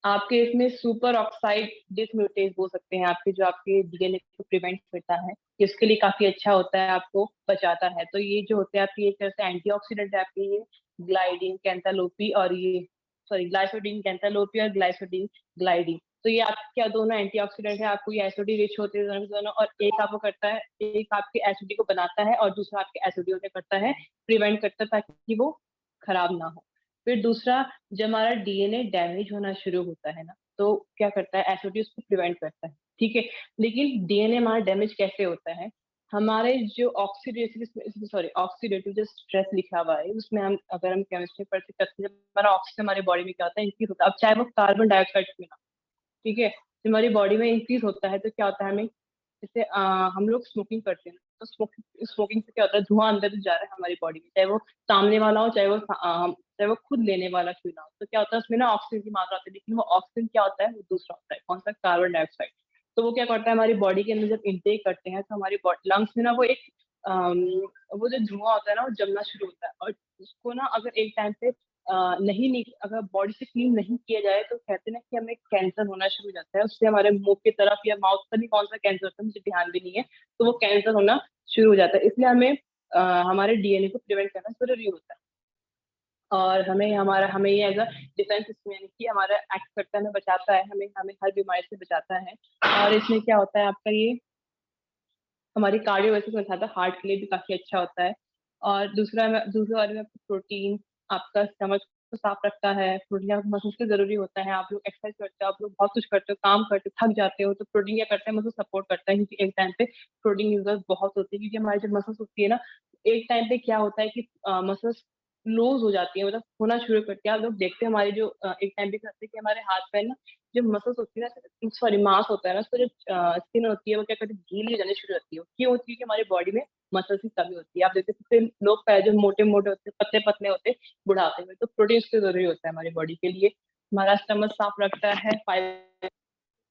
आपके इसमें सुपर ऑक्साइड डिसम्यूटेज हो सकते हैं आपके, जो आपके डीएनए को प्रिवेंट करता है, इसके लिए काफी अच्छा होता है, आपको बचाता है। तो ये जो होते हैं आपकी एक तरह से एंटीऑक्सीडेंट है आपके, ये ग्लाइडिन कैंथालोपी और ये, सॉरी, ग्लाइसोडीन कैंथालोपी और ग्लाइसोडीन ग्लाइडिन, तो ये आपके क्या दोनों एंटीऑक्सीडेंट है, आपको ये एसिडी रिच होते हैं दोनों, और एक आपको करता है, एक आपके एसिडी को बनाता है और दूसरा आपके एसिडी को करता है प्रिवेंट करता है ताकि वो खराब ना हो। फिर दूसरा, जब हमारा डीएनए डैमेज होना शुरू होता है ना, तो क्या करता है, एसिडी उसको प्रिवेंट करता है, ठीक है। लेकिन डीएनए हमारा डैमेज कैसे होता है, हमारे जो ऑक्सीडेटिव जो स्ट्रेस लिखा हुआ है उसमें, हम अगर हम केमिस्ट्री पढ़ते करते हैं, जब हमारा ऑक्सीजन हमारे बॉडी में क्या होता है, इंक्रीज होता है। अब चाहे वो कार्बन डाइऑक्साइड क्यों ना, ठीक है, जब हमारी बॉडी में इंक्रीज होता है तो क्या होता है, हमें जैसे हम लोग स्मोकिंग करते हैं, तो स्मोकिंग से क्या होता है, धुआं अंदर जा रहा है हमारी बॉडी में, चाहे वो सामने वाला हो, चाहे वो खुद लेने वाला क्यों ना हो, तो क्या होता है उसमें ना ऑक्सीजन की मात्रा होती है, लेकिन वो ऑक्सीजन क्या होता है, वो दूसरा होता है, कौन सा, कार्बन डाइऑक्साइड। तो वो क्या करता है, हमारी बॉडी के अंदर जब इंटेक करते हैं तो हमारी लंग्स में ना वो एक अम, वो जो धुआं होता है ना, वो जमना शुरू होता है, और उसको ना अगर एक टाइम पे अगर बॉडी से क्लीन नहीं किया जाए तो कहते हैं ना कि हमें कैंसर होना शुरू हो जाता है, उससे हमारे मुंह की तरफ या माउथ पर, नहीं कौन सा कैंसर होता है मुझे ध्यान भी नहीं है, तो वो कैंसर होना शुरू हो जाता है। इसलिए हमें हमारे डीएनए को प्रिवेंट करना जरूरी होता है, और हमें ये एज अ डिफेंस सिस्टम, यानी कि हमारा एक्ट करता है, हमें बचाता है, हमें हमें हर बीमारी से बचाता है। और इसमें क्या होता है आपका, ये हमारी कार्डियोवैस्कुलर में था, हार्ट के लिए भी काफी अच्छा होता है। और दूसरे बारे में प्रोटीन आपका स्टमक को साफ रखता है, प्रोटीन आपको मसल्स के जरूरी होता है, आप लोग एक्सरसाइज करते हो, आप लोग बहुत कुछ करते हो, काम करते हो, थक जाते हो, तो प्रोटीन क्या करता है, मसल सपोर्ट करता है, क्योंकि एक टाइम पे प्रोटीन की जरूरत बहुत होती है, क्योंकि हमारी जब मसल्स होती है ना, एक टाइम पे क्या होता है कि मसल्स लूज हो जाती है, मतलब होना शुरू करती है। आप लोग देखते हैं हमारे जो एक टाइम पे करते हैं कि हमारे हाथ पैर ना, जो मसल्स होती है ना, सॉरी मांस होता है ना, उसको जो स्किन होती है वो क्या करती है, गीली हो जानी शुरू होती है। क्यों होती है, कि हमारी बॉडी में मसल्स की कमी होती है। आप देखते हैं लोग पैर जो मोटे मोटे होते हैं, पतले पतले होते हैं बुढ़ापे में, तो प्रोटीन उसके जरूरी होता है हमारी बॉडी के लिए। हमारा स्टमक साफ रखता है, फाइबर,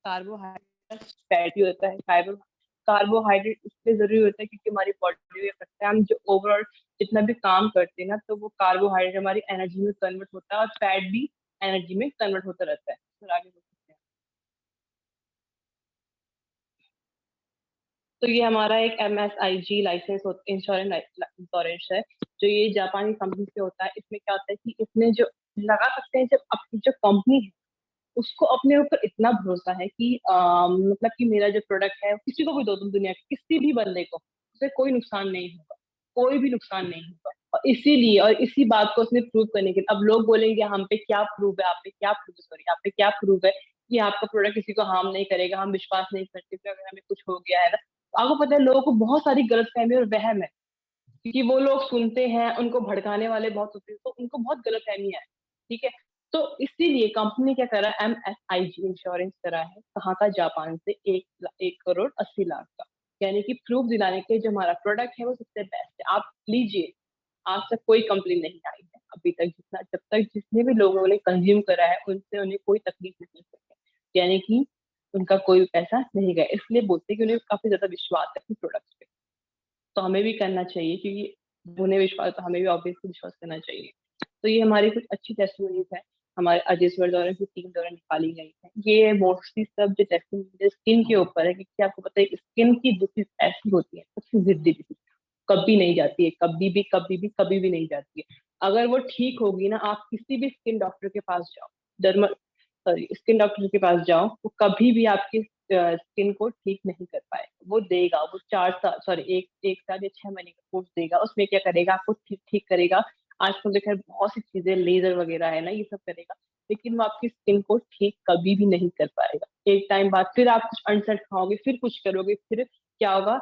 कार्बोहाइड्रेट, फैटी होता है, फाइबर, कार्बोहाइड्रेट इसलिए जरूरी होता है क्योंकि हमारी बॉडी में करता है, हम जो ओवरऑल जितना भी काम करते हैं ना, तो वो कार्बोहाइड्रेट हमारी एनर्जी में कन्वर्ट होता है, और फैट भी एनर्जी में कन्वर्ट होता रहता है। फिर आगे बढ़ सकते हैं। तो ये हमारा एक MSIG लाइसेंस इंश्योरेंस है, जो ये जापानी कंपनी से होता है। इसमें क्या होता है कि इसमें जो लगा सकते हैं, जब अपनी जो कंपनी है उसको अपने ऊपर इतना भरोसा है कि मतलब कि मेरा जो प्रोडक्ट है किसी को भी दो, तुम दुनिया के किसी भी बंदे को, उसे कोई नुकसान नहीं होगा, कोई भी नुकसान नहीं होगा। और इसीलिए, और इसी बात को उसने प्रूव करने के लिए, अब लोग बोलेंगे हम पे क्या प्रूव है, आप पे क्या प्रूव, सॉरी, आप पे क्या प्रूव है कि आपका प्रोडक्ट किसी को हार्म नहीं करेगा, हम विश्वास नहीं करते कि अगर हमें कुछ हो गया है ना। तो आपको पता है, लोगों को बहुत सारी गलतफहमी और वहम है, क्योंकि वो लोग सुनते हैं, उनको भड़काने वाले बहुत होते हैं, तो उनको बहुत गलतफहमी है, ठीक है। तो इसीलिए कंपनी ने क्या करा, MSIG इंश्योरेंस करा है, कहाँ का, जापान से, 1,80,80,00,000 का, यानी कि प्रूफ दिलाने के जो हमारा प्रोडक्ट है वो सबसे बेस्ट है, आप लीजिए। आज तक कोई कंप्लेन नहीं आई है अभी तक, जब तक जितने भी लोगों ने कंज्यूम करा है उनसे उन्हें कोई तकलीफ नहीं हुई है, यानी कि उनका कोई पैसा नहीं गया, इसलिए बोलते हैं कि उन्हें काफी ज्यादा विश्वास है अपने प्रोडक्ट पे। तो हमें भी करना चाहिए, क्योंकि उन्हें विश्वास, तो हमें भी ऑब्वियसली विश्वास करना चाहिए। तो ये हमारी कुछ अच्छी टेस्टिमोनीज है, हमारे अजेसवर द्वारा की टीम द्वारा निकाली गई है। ये मोस्टली सब जो टेस्टिमोनी स्किन के ऊपर है, क्योंकि आपको पता है स्किन की डिसीज ऐसी होती है, सबसे जिद्दी डिसीज, कभी नहीं जाती है, कभी भी नहीं जाती है। अगर वो ठीक होगी ना, आप किसी भी स्किन डॉक्टर के पास जाओ, डर्मा सॉरी स्किन डॉक्टर के पास जाओ, वो कभी भी आपकी स्किन को ठीक नहीं कर पाएगा। वो देगा, वो 4 साल, सॉरी, एक साल या 6 महीने का कोर्स देगा, उसमें क्या करेगा, आपको ठीक ठीक करेगा। आजकल देखा है बहुत सी चीजें, लेजर वगैरह है ना, ये सब करेगा, लेकिन वो आपकी स्किन को ठीक कभी भी नहीं कर पाएगा। एक टाइम बाद फिर आप कुछ अनसेट खाओगे, फिर कुछ करोगे, फिर क्या होगा,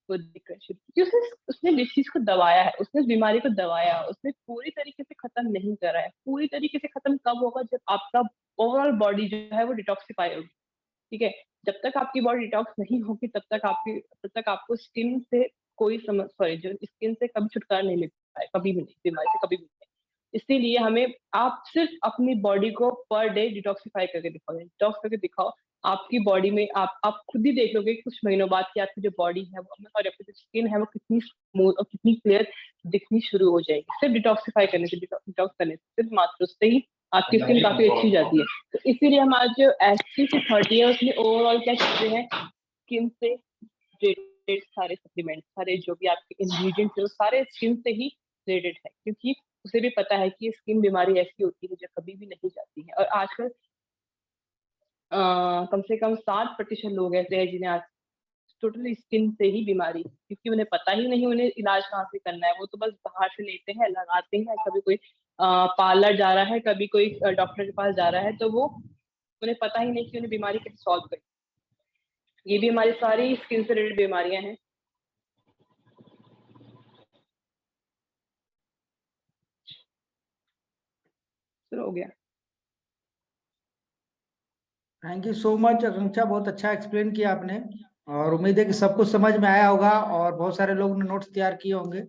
वो दिक्कत शुरू, क्योंकि उसने जिस चीज को दबाया है, उसने उस बीमारी को दबाया है, उसने पूरी तरीके से खत्म नहीं करा है। पूरी तरीके से खत्म कब होगा, जब आपका ओवरऑल बॉडी जो है वो डिटॉक्सिफाई होगी, ठीक है। जब तक आपकी बॉडी डिटॉक्स नहीं होगी, तब तक आपको स्किन से कोई समझ, सॉरी, जो स्किन से कभी छुटकारा नहीं मिल पाएगा, कभी भी नहीं, बीमारी से कभी भी नहीं। इसीलिए हमें, आप सिर्फ अपनी बॉडी को पर डे डिटॉक्सिफाई करके दिखाओ, डिटॉक्स करके दिखाओ, आपकी बॉडी में आप खुद ही देख लोगे कुछ महीनों बाद कि आपकी जो बॉडी है वो, सॉरी, आपकी जो स्किन है वो कितनी स्मूथ और कितनी क्लियर दिखनी शुरू हो जाएगी, सिर्फ डिटॉक्सिफाई करने से, डिटॉक्स करने से, सिर्फ मात्र उससे ही आपकी स्किन काफी अच्छी हो जाती है। तो इसीलिए हमारा जो SC30 है उसमें ओवरऑल क्या चीजें हैं, स्किन से रिलेटेड सारे सप्लीमेंट, सारे जो भी आपके इंग्रेडिएंट्स है वो सारे स्किन से ही रिलेटेड है, क्योंकि उसे भी पता है कि स्किन बीमारी ऐसी होती है जो कभी भी नहीं जाती है। और आजकल कम से कम 60% लोग ऐसे हैं जिन्हें आज टोटली स्किन से ही बीमारी, क्योंकि उन्हें पता ही नहीं उन्हें इलाज कहाँ से करना है। वो तो बस बाहर से लेते हैं, लगाते हैं। कभी कोई पार्लर जा रहा है, कभी कोई डॉक्टर के पास जा रहा है, तो वो उन्हें पता ही नहीं कि उन्हें बीमारी कैसे सॉल्व करनी। ये भी हमारी सारी स्किन से रिलेटेड बीमारियां हैं। शुरू हो गया। थैंक यू सो मच आकांक्षा, बहुत अच्छा एक्सप्लेन किया आपने, और उम्मीद है कि सब कुछ समझ में आया होगा और बहुत सारे लोग ने नोट्स तैयार किए होंगे।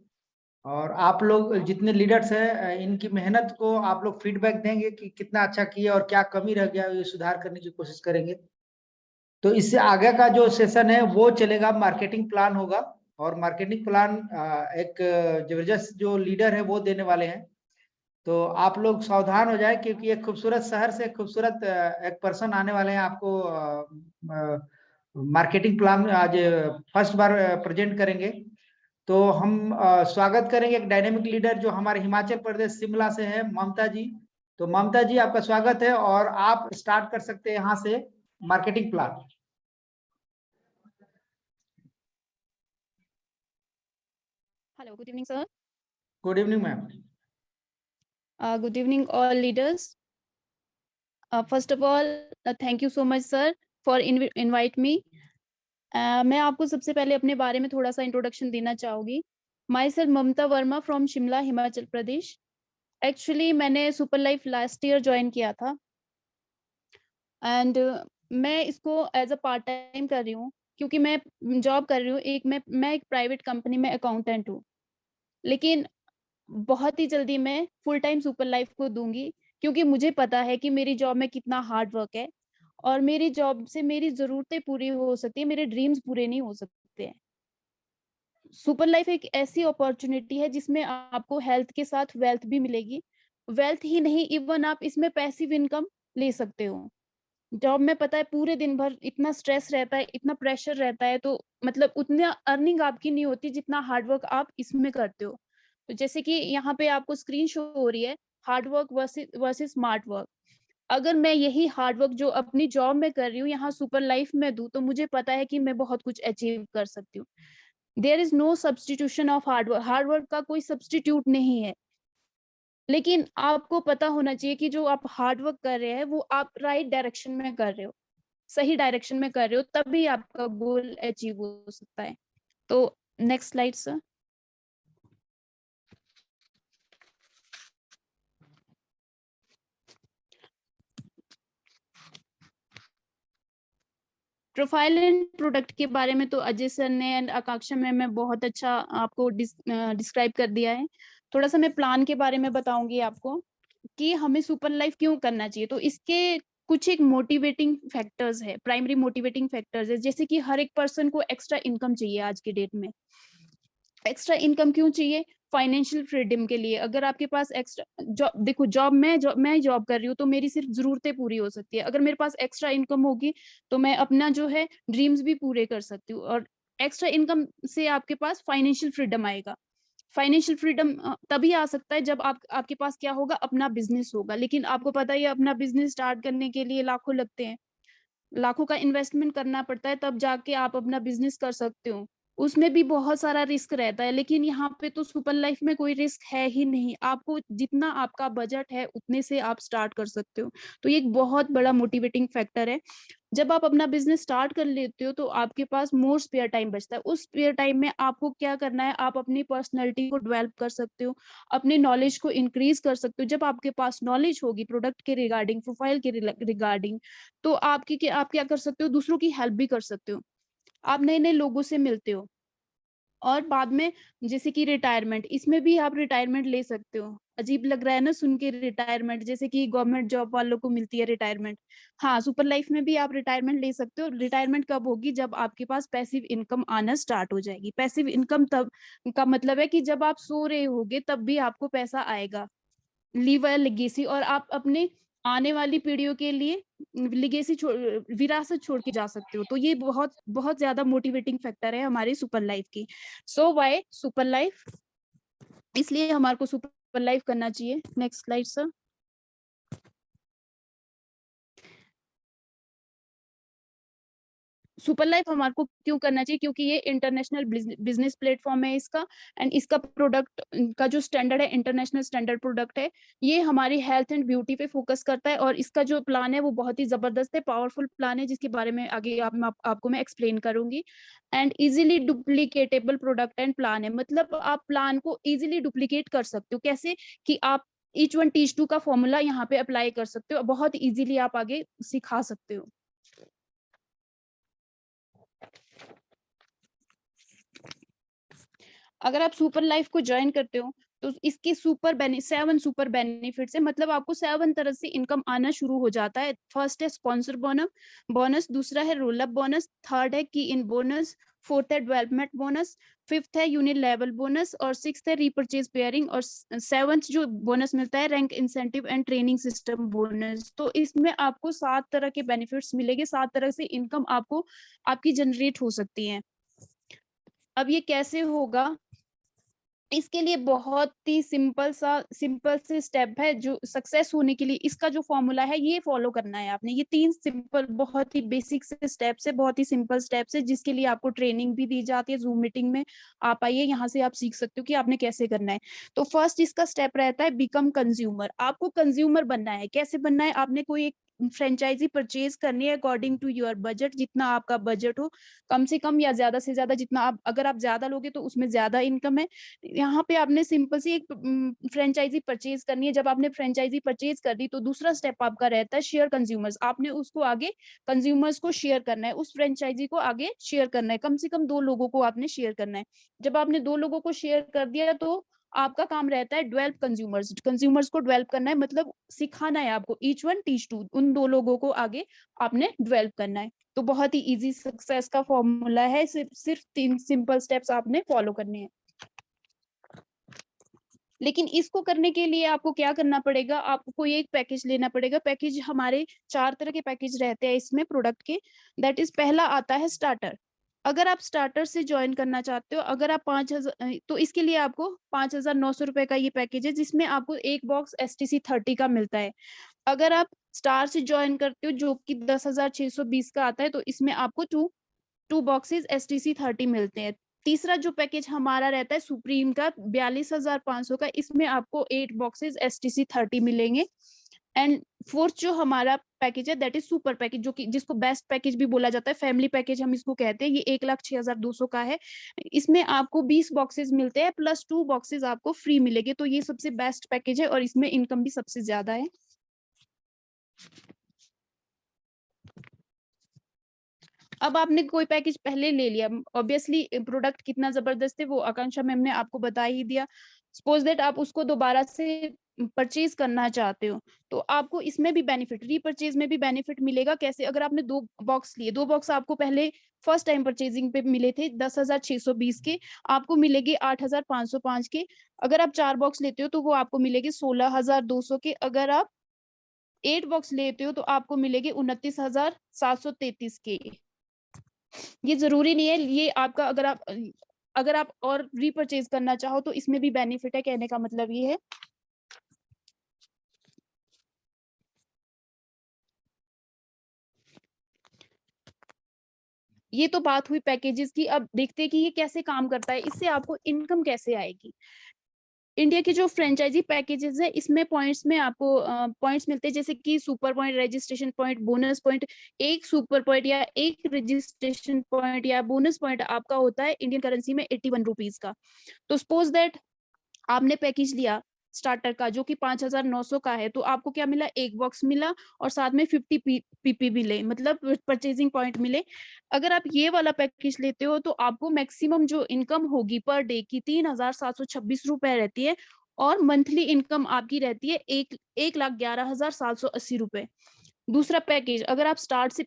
और आप लोग जितने लीडर्स हैं, इनकी मेहनत को आप लोग फीडबैक देंगे कि कितना अच्छा किया और क्या कमी रह गया, ये सुधार करने की कोशिश करेंगे। तो इससे आगे का जो सेशन है वो चलेगा, मार्केटिंग प्लान होगा। और मार्केटिंग प्लान एक जबरदस्त जो लीडर है वो देने वाले हैं। तो आप लोग सावधान हो जाए, क्योंकि एक खूबसूरत शहर से खूबसूरत एक पर्सन आने वाले हैं आपको मार्केटिंग प्लान आज फर्स्ट बार प्रेजेंट करेंगे। तो हम स्वागत करेंगे एक डायनेमिक लीडर जो हमारे हिमाचल प्रदेश शिमला से है, ममता जी। तो ममता जी, आपका स्वागत है और आप स्टार्ट कर सकते हैं यहाँ से marketing plan. Hello, good evening, sir. Good evening ma'am. Good evening, all leaders. First of all, thank you so much, sir, for invite me. मैं आपको सबसे पहले अपने बारे में थोड़ा सा इंट्रोडक्शन देना चाहूँगी। Myself Mamta Verma from Shimla, Himachal Pradesh. Actually मैंने Super Life last year join किया था, एंड मैं इसको एज अ पार्ट टाइम कर रही हूँ, क्योंकि मैं जॉब कर रही हूँ। मैं एक प्राइवेट कंपनी में अकाउंटेंट हूँ, लेकिन बहुत ही जल्दी मैं फुल टाइम सुपर लाइफ को दूंगी, क्योंकि मुझे पता है कि मेरी जॉब में कितना हार्ड वर्क है, और मेरी जॉब से मेरी ज़रूरतें पूरी हो सकती है, मेरे ड्रीम्स पूरे नहीं हो सकते हैं। सुपर लाइफ एक ऐसी अपॉर्चुनिटी है जिसमें आपको हेल्थ के साथ वेल्थ भी मिलेगी। वेल्थ ही नहीं, इवन आप इसमें पैसिव इनकम ले सकते हो। जॉब में पता है पूरे दिन भर इतना स्ट्रेस रहता है, इतना प्रेशर रहता है, तो मतलब उतना अर्निंग आपकी नहीं होती जितना हार्ड वर्क आप इसमें करते हो। तो जैसे कि यहाँ पे आपको स्क्रीन शो हो रही है, hard work versus smart work. अगर मैं यही हार्ड वर्क जो अपनी जॉब में कर रही हूँ यहाँ सुपर लाइफ में दूं, तो मुझे पता है कि मैं बहुत कुछ अचीव कर सकती हूँ। There is no substitution of hard work. Hard work का कोई सब्सटीट्यूट नहीं है। लेकिन आपको पता होना चाहिए कि जो आप हार्ड वर्क कर रहे हैं वो आप राइट डायरेक्शन में कर रहे हो, सही डायरेक्शन में कर रहे हो, तभी आपका गोल अचीव हो सकता है। तो next slide sir. Profile and product के बारे में तो अजय सर ने एंड आकांक्षा मैम बहुत अच्छा आपको डिस्क्राइब कर दिया है। थोड़ा सा मैं प्लान के बारे में बताऊंगी आपको कि हमें सुपर लाइफ क्यों करना चाहिए। तो इसके कुछ एक मोटिवेटिंग फैक्टर्स है, प्राइमरी मोटिवेटिंग फैक्टर्स है, जैसे कि हर एक पर्सन को एक्स्ट्रा इनकम चाहिए आज की डेट में। एक्स्ट्रा इनकम क्यों चाहिए? फाइनेंशियल फ्रीडम के लिए। अगर आपके पास एक्स्ट्रा जॉब, देखो मैं जॉब कर रही हूँ तो मेरी सिर्फ जरूरतें पूरी हो सकती है। अगर मेरे पास एक्स्ट्रा इनकम होगी तो मैं अपना जो है ड्रीम्स भी पूरे कर सकती हूँ, और एक्स्ट्रा इनकम से आपके पास फाइनेंशियल फ्रीडम आएगा। फाइनेंशियल फ्रीडम तभी आ सकता है जब आपके पास क्या होगा, अपना बिजनेस होगा। लेकिन आपको पता है अपना बिजनेस स्टार्ट करने के लिए लाखों लगते हैं, लाखों का इन्वेस्टमेंट करना पड़ता है, तब जाके आप अपना बिजनेस कर सकते हो। उसमें भी बहुत सारा रिस्क रहता है, लेकिन यहाँ पे तो सुपर लाइफ में कोई रिस्क है ही नहीं। आपको जितना आपका बजट है उतने से आप स्टार्ट कर सकते हो। तो ये एक बहुत बड़ा मोटिवेटिंग फैक्टर है। जब आप अपना बिजनेस स्टार्ट कर लेते हो तो आपके पास मोर स्पेयर टाइम बचता है। उस स्पेयर टाइम में आपको क्या करना है, आप अपनी पर्सनैलिटी को डेवलप कर सकते हो, अपने नॉलेज को इंक्रीज कर सकते हो। जब आपके पास नॉलेज होगी प्रोडक्ट के रिगार्डिंग, प्रोफाइल के रिगार्डिंग, तो आप क्या कर सकते हो, दूसरों की हेल्प भी कर सकते हो। आप नए नए लोगों से मिलते हो। और बाद में जैसे कि रिटायरमेंट, इसमें भी आप रिटायरमेंट ले सकते हो। अजीब लग रहा है ना सुन के रिटायरमेंट, जैसे कि गवर्नमेंट जॉब वालों को मिलती है रिटायरमेंट। हाँ, सुपर लाइफ में भी आप रिटायरमेंट ले सकते हो। रिटायरमेंट कब होगी? जब आपके पास पैसिव इनकम आना स्टार्ट हो जाएगी। पैसिव इनकम तब का मतलब है कि जब आप सो रहे होगे तब भी आपको पैसा आएगा। लीव अ लेगेसी, और आप अपने आने वाली पीढ़ियों के लिए लेगेसी विरासत छोड़ के जा सकते हो। तो ये बहुत बहुत ज्यादा मोटिवेटिंग फैक्टर है हमारी सुपर लाइफ की। So why super life? इसलिए हमारे को सुपर लाइफ करना चाहिए। Next slide sir. Super life हमारे को क्यों करना चाहिए, क्योंकि ये इंटरनेशनल बिजनेस प्लेटफॉर्म है इसका, एंड इसका प्रोडक्ट का जो स्टैंडर्ड है इंटरनेशनल स्टैंडर्ड प्रोडक्ट है। ये हमारी हेल्थ एंड ब्यूटी पे फोकस करता है, और इसका जो प्लान है वो बहुत ही जबरदस्त है, पावरफुल प्लान है, जिसके बारे में आगे आपको मैं एक्सप्लेन करूंगी। And easily duplicatable product and plan है, मतलब आप प्लान को इजीली डुप्लीकेट कर सकते हो। कैसे कि आप ईच वन टीच टू का फॉर्मूला यहाँ पे अप्लाई कर सकते हो, बहुत इजीली आप आगे सिखा सकते हो। अगर आप सुपर लाइफ को ज्वाइन करते हो तो इसके 7 सुपर बेनिफिट्स है, मतलब आपको 7 तरह से इनकम आना शुरू हो जाता है। फर्स्ट है स्पॉन्सर बोनस, दूसरा है रोल अप बोनस, थर्ड है की इन बोनस, फोर्थ है डेवलपमेंट बोनस, फिफ्थ है यूनिट लेवल बोनस, और सिक्स्थ है रीपरचेज पेयरिंग, और सेवंथ जो बोनस मिलता है rank incentive and training system bonus. तो इसमें आपको 7 तरह के बेनिफिट्स मिलेंगे, 7 तरह से इनकम आपको आपकी जनरेट हो सकती है। अब ये कैसे होगा, इसके लिए बहुत ही सिंपल से स्टेप है जो सक्सेस होने के लिए इसका जो फॉर्मूला है ये फॉलो करना है आपने। ये 3 सिंपल बहुत ही बेसिक से स्टेप्स है, बहुत ही सिंपल स्टेप्स है, जिसके लिए आपको ट्रेनिंग भी दी जाती है। जूम मीटिंग में आप आइए, यहाँ से आप सीख सकते हो कि आपने कैसे करना है। तो फर्स्ट इसका स्टेप रहता है बिकम कंज्यूमर। आपको कंज्यूमर बनना है। कैसे बनना है, आपने कोई एक फ्रेंचाइजी परचेज करनी है अकॉर्डिंग टू योर बजट, जितना आपका बजट हो, कम से कम या ज्यादा से ज्यादा, जितना आप, अगर आप ज्यादा लोगे तो उसमें ज्यादा इनकम है। यहाँ पे आपने सिंपल सी एक फ्रेंचाइजी परचेज करनी है। जब आपने फ्रेंचाइजी परचेज कर दी तो दूसरा स्टेप आपका रहता है शेयर कंज्यूमर्स। आपने उसको आगे कंज्यूमर्स को शेयर करना है, उस फ्रेंचाइजी को आगे शेयर करना है, कम से कम 2 लोगों को आपने शेयर करना है। जब आपने 2 लोगों को शेयर कर दिया तो आपका काम रहता है डेवलप कंज्यूमर्स को डेवलप करना है, मतलब सिखाना है आपको, ईच वन टीच टू, उन 2 लोगों को आगे आपने डेवलप करना है। तो बहुत ही इजी सक्सेस का फॉर्मूला है, सिर्फ 3 सिंपल स्टेप्स आपने फॉलो करने हैं। लेकिन इसको करने के लिए आपको क्या करना पड़ेगा, आपको कोई एक पैकेज लेना पड़ेगा। पैकेज हमारे 4 तरह के पैकेज रहते हैं इसमें प्रोडक्ट के। दैट इज, पहला आता है स्टार्टर। अगर आप स्टार्टर से ज्वाइन करना चाहते हो, अगर आप 5000, तो इसके लिए आपको 5900 रुपए का ये पैकेज है, जिसमें आपको एक बॉक्स STC30 का मिलता है। अगर आप स्टार से ज्वाइन करते हो जो कि 10,620 का आता है, तो इसमें आपको टू बॉक्सेस STC30 मिलते हैं। तीसरा जो पैकेज हमारा रहता है सुप्रीम का 42,500 का, इसमें आपको 8 बॉक्सेस STC30 मिलेंगे। एंड फोर्थ जो हमारा पैकेज है दैट इज सुपर पैकेज, जो कि जिसको बेस्ट पैकेज भी बोला जाता है, फैमिली पैकेज हम इसको कहते हैं। ये 1,06,200 का है। इसमें आपको 20 बॉक्सेस मिलते हैं प्लस 2 बॉक्सेस आपको फ्री मिलेंगे। तो ये सबसे बेस्ट पैकेज है और इसमें इनकम भी सबसे ज्यादा है। अब आपने कोई पैकेज पहले ले लिया, ऑब्वियसली प्रोडक्ट कितना जबरदस्त है वो आकांक्षा मैम ने आपको बता ही दिया। सपोज दैट आप उसको दोबारा से परचेज करना चाहते हो, तो आपको इसमें भी बेनिफिट, रीपरचेज में भी बेनिफिट मिलेगा। कैसे, अगर आपने 2 बॉक्स लिए, 2 बॉक्स आपको पहले फर्स्ट टाइम परचेजिंग पे मिले थे 10,620 के, आपको मिलेगी 8,505 के। अगर आप 4 बॉक्स लेते हो तो वो आपको मिलेगी 16,200 के। अगर आप 8 बॉक्स लेते हो तो आपको मिलेगी 29,733 के। ये जरूरी नहीं है, ये आपका, अगर आप और रीपरचेज करना चाहो तो इसमें भी बेनिफिट है, कहने का मतलब ये है। ये तो बात हुई पैकेजेस की। अब देखते हैं कि ये कैसे काम करता है, इससे आपको इनकम कैसे आएगी। इंडिया के जो फ्रेंचाइजी पैकेजेस है इसमें पॉइंट्स में आपको पॉइंट्स मिलते हैं, जैसे कि super point, registration point, bonus point. एक सुपर पॉइंट या एक रजिस्ट्रेशन पॉइंट या बोनस पॉइंट आपका होता है इंडियन करेंसी में 81 रुपीज का। तो सपोज दैट आपने पैकेज लिया स्टार्टर का जो कि 5,900 का है, तो आपको क्या मिला, एक बॉक्स मिला और साथ में 50 PP मिले, मतलब परचेजिंग पॉइंट मिले। अगर आप ये वाला पैकेज लेते हो तो आपको मैक्सिमम जो इनकम होगी पर डे की 3,726 रुपए रहती है, और मंथली इनकम आपकी रहती है 1,11,780 रुपए। दूसरा पैकेज, अगर आप स्टार से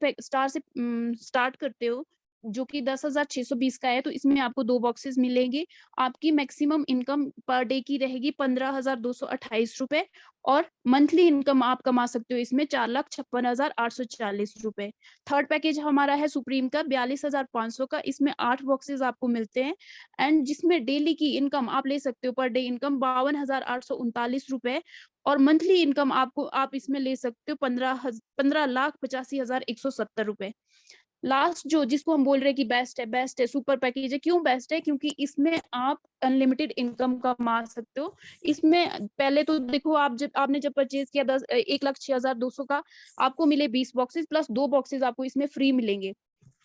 स्टार्ट करते हो जो कि 10,620 का है, तो इसमें आपको 2 बॉक्सेस मिलेंगे। आपकी मैक्सिमम इनकम पर डे की रहेगी 15,228 रुपए, और मंथली इनकम आप कमा सकते हो इसमें 4,56,840 रुपए। थर्ड पैकेज हमारा है सुप्रीम का 42,500 का, इसमें 8 बॉक्सेस आपको मिलते हैं, एंड जिसमें डेली की इनकम आप ले सकते हो पर डे इनकम 52,839 रुपए, और मंथली इनकम आप इसमें ले सकते हो 15,85,170 रुपए। लास्ट जो जिसको हम बोल रहे हैं कि बेस्ट है, सुपर पैकेज है, क्यों बेस्ट है? क्योंकि इसमें आप अनलिमिटेड इनकम कमा सकते हो। इसमें पहले तो देखो, आपने जब परचेज किया 1,06,200 का, आपको मिले 20 बॉक्सेस प्लस 2 बॉक्सेस आपको इसमें फ्री मिलेंगे।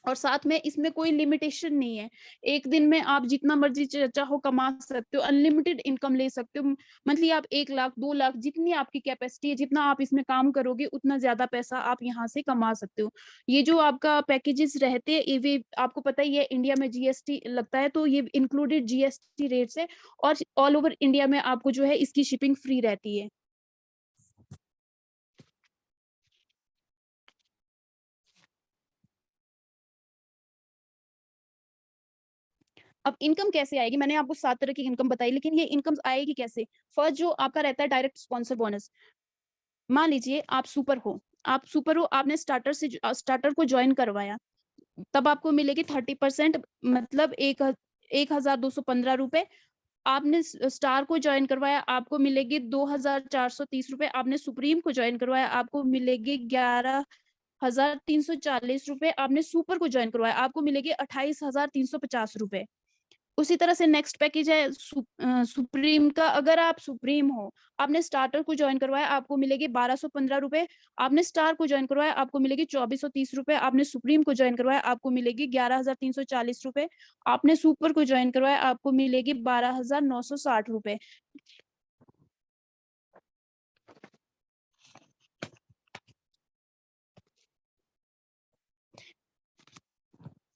और साथ में इसमें कोई लिमिटेशन नहीं है, एक दिन में आप जितना मर्जी चाहो कमा सकते हो, अनलिमिटेड इनकम ले सकते हो। मंथली आप 1 लाख 2 लाख, जितनी आपकी कैपेसिटी है, जितना आप इसमें काम करोगे उतना ज्यादा पैसा आप यहाँ से कमा सकते हो। ये जो आपका पैकेजेस रहते हैं, ये आपको पता ही है, इंडिया में जीएसटी लगता है, तो ये इंक्लूडेड जीएसटी रेट्स है, और ऑल ओवर इंडिया में आपको जो है इसकी शिपिंग फ्री रहती है। अब इनकम कैसे आएगी? मैंने आपको 7 तरह की इनकम बताई, लेकिन ये इनकम आएगी कैसे? फर्स्ट जो आपका रहता है डायरेक्ट स्पॉन्सर बोनस। मान लीजिए आप सुपर हो, आपने स्टार्टर को ज्वाइन करवाया, तब आपको मिलेगी 30%, मतलब 1,215 रुपए। आपने स्टार को ज्वाइन करवाया, आपको मिलेगी 2,430 रुपए। आपने सुप्रीम को ज्वाइन करवाया, आपको मिलेगी 11,340 रुपए। आपने सुपर को ज्वाइन करवाया, आपको मिलेगी 28,350 रुपए। उसी तरह से नेक्स्ट पैकेज है सुप्रीम का। अगर आप सुप्रीम हो, आपने स्टार्टर को ज्वाइन करवाया, आपको मिलेगी 1,215 रुपए। आपने स्टार को ज्वाइन करवाया, आपको मिलेगी 2,430 रुपए। आपने सुप्रीम को ज्वाइन करवाया, आपको मिलेगी 11,340 रुपए। आपने सुपर को ज्वाइन करवाया, आपको मिलेगी 12,960 रुपए।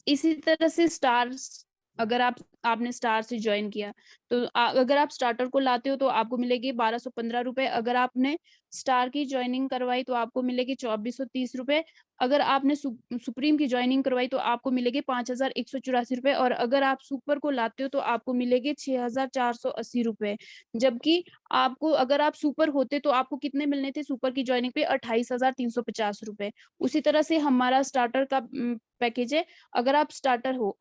इसी तरह से स्टार्स, अगर आपने स्टार से ज्वाइन किया, तो अगर आप स्टार्टर को लाते हो तो आपको मिलेगी 1,215 रुपए। अगर आपने स्टार की ज्वाइनिंग करवाई तो आपको मिलेगी 2,430 रुपए। अगर आपने सुप्रीम की ज्वाइनिंग करवाई तो आपको मिलेगी 5,184 रुपए। और अगर आप सुपर को लाते हो तो आपको मिलेगी 6,480 रुपए। जबकि आपको, अगर आप सुपर होते तो आपको कितने मिलने थे सुपर की ज्वाइनिंग पे? 28,350 रुपए। उसी तरह से हमारा स्टार्टर का पैकेज है। अगर आप स्टार्टर हो,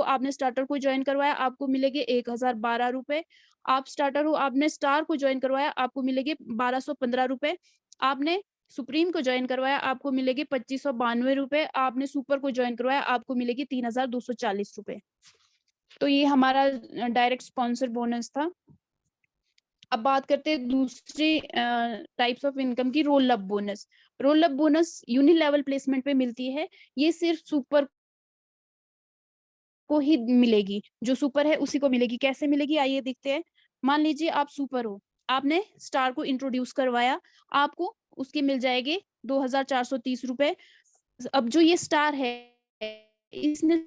आपने स्टार्टर को ज्वाइन करवाया, आपको मिलेगी 1,012 रुपए। आप स्टार्टर हो, आपने स्टार को ज्वाइन करवाया, आपको मिलेगी 1,215 रुपए। आपने सुप्रीम को ज्वाइन करवाया, आपको मिलेगी 2,592 रुपए। आपने सुपर को ज्वाइन करवाया, आपको मिलेगी 3,240 रुपए। तो ये हमारा डायरेक्ट स्पॉन्सर बोनस था। अब बात करते हैं दूसरी टाइप्स ऑफ इनकम की, roll up bonus. Roll up bonus unilevel placement पे मिलती है। ये सिर्फ सुपर को ही मिलेगी, जो सुपर है उसी को मिलेगी। कैसे मिलेगी आइए देखते हैं। मान लीजिए आप सुपर हो, आपने स्टार को इंट्रोड्यूस करवाया, आपको उसके मिल जाएंगे 2,430 रुपए। अब जो ये स्टार है, इसने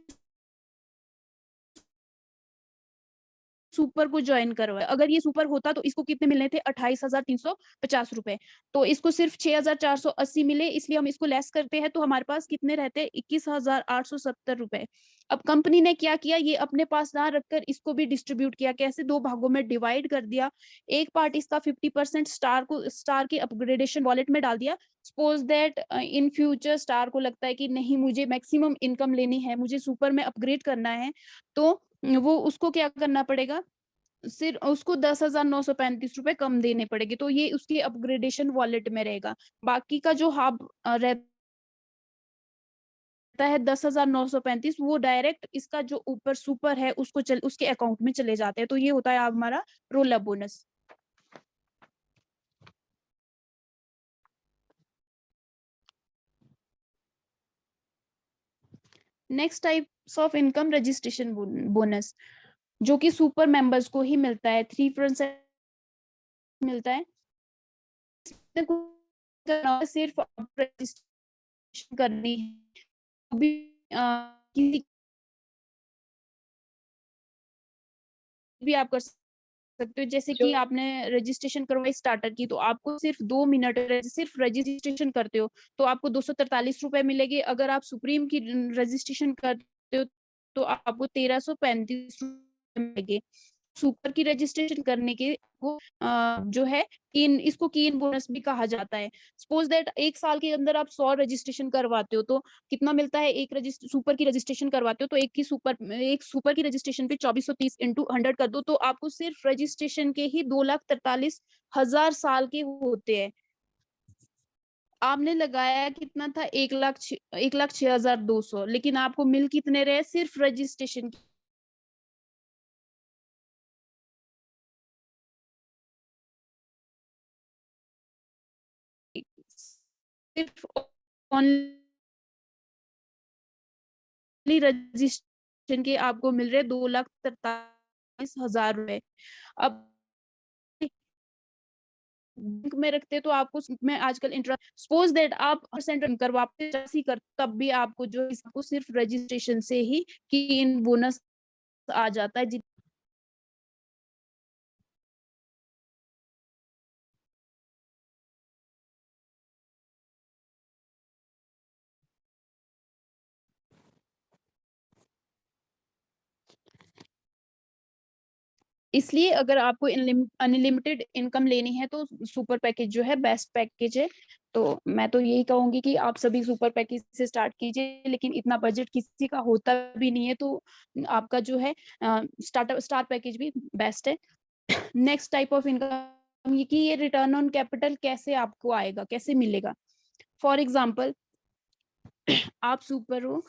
सुपर को ज्वाइन करवाया, अगर ये सुपर होता तो इसको कितने मिलने थे? 28,350 रुपए। तो इसको सिर्फ 6,480 मिले, इसलिए हम इसको लेस करते हैं तो हमारे पास कितने रहते हैं? 21,870 रुपए। अब कंपनी ने क्या किया, ये अपने पास ना रखकर इसको भी डिस्ट्रीब्यूट किया। कैसे? 2 भागों में डिवाइड कर दिया। एक पार्ट इसका 50% स्टार की अपग्रेडेशन वॉलेट में डाल दिया। Suppose that in future star को लगता है कि नहीं, मुझे मैक्सिमम इनकम लेनी है, मुझे सुपर में अपग्रेड करना है, तो वो उसको क्या करना पड़ेगा? सिर्फ उसको 10,935 रुपए कम देने पड़ेंगे, तो ये उसकी अपग्रेडेशन वॉलेट में रहेगा। बाकी का जो हाफ रहता है 10,935, वो डायरेक्ट इसका जो ऊपर सुपर है उसके अकाउंट में चले जाते हैं। तो ये होता है हमारा role up bonus. Next types of income, registration bonus, जो कि सुपर मेंबर्स को ही मिलता है। 3% मिलता है। सिर्फ रजिस्ट्रेशन करनी है। अभी किसी भी आप कर सकते हो। जैसे जो कि आपने रजिस्ट्रेशन करवाई स्टार्टर की, तो आपको सिर्फ 2 मिनट सिर्फ रजिस्ट्रेशन करते हो तो आपको 243 रुपए मिलेगी। अगर आप सुप्रीम की रजिस्ट्रेशन करते हो तो आपको 1,335 मिलेंगे। सुपर की रजिस्ट्रेशन करने के को जो है इसको कीन बोनस भी कहा जाता है। सपोज दैट 1 साल के अंदर आप 100 रजिस्ट्रेशन करवाते हो तो कितना मिलता है? सुपर की रजिस्ट्रेशन करवाते हो तो एक सुपर की रजिस्ट्रेशन पे 2,430 इंटू 100 कर दो, तो आपको सिर्फ रजिस्ट्रेशन के ही 2,43,000 साल के होते हैं। आपने लगाया कितना था, 1,06,200, लेकिन आपको मिल कितने रहे सिर्फ रजिस्ट्रेशन सिर्फ ओनली रजिस्ट्रेशन के आपको मिल रहे 2,43,000 रुपए। अब बैंक में रखते तो आपको में आजकल इंटरेस्ट, सपोज दैट आप परसेंट करवाते कर, तब भी आपको जो आपको सिर्फ रजिस्ट्रेशन से ही कि इन बोनस आ जाता है। इसलिए अगर आपको अनलिमिटेड इनकम लेनी है तो सुपर पैकेज जो है बेस्ट पैकेज है। तो मैं तो यही कहूंगी कि आप सभी सुपर पैकेज से स्टार्ट कीजिए, लेकिन इतना बजट किसी का होता भी नहीं है, तो आपका जो है स्टार पैकेज भी बेस्ट है। नेक्स्ट टाइप ऑफ इनकम ये कि ये रिटर्न ऑन कैपिटल कैसे आपको आएगा, कैसे मिलेगा। फॉर एग्जाम्पल, आप सुपर हो,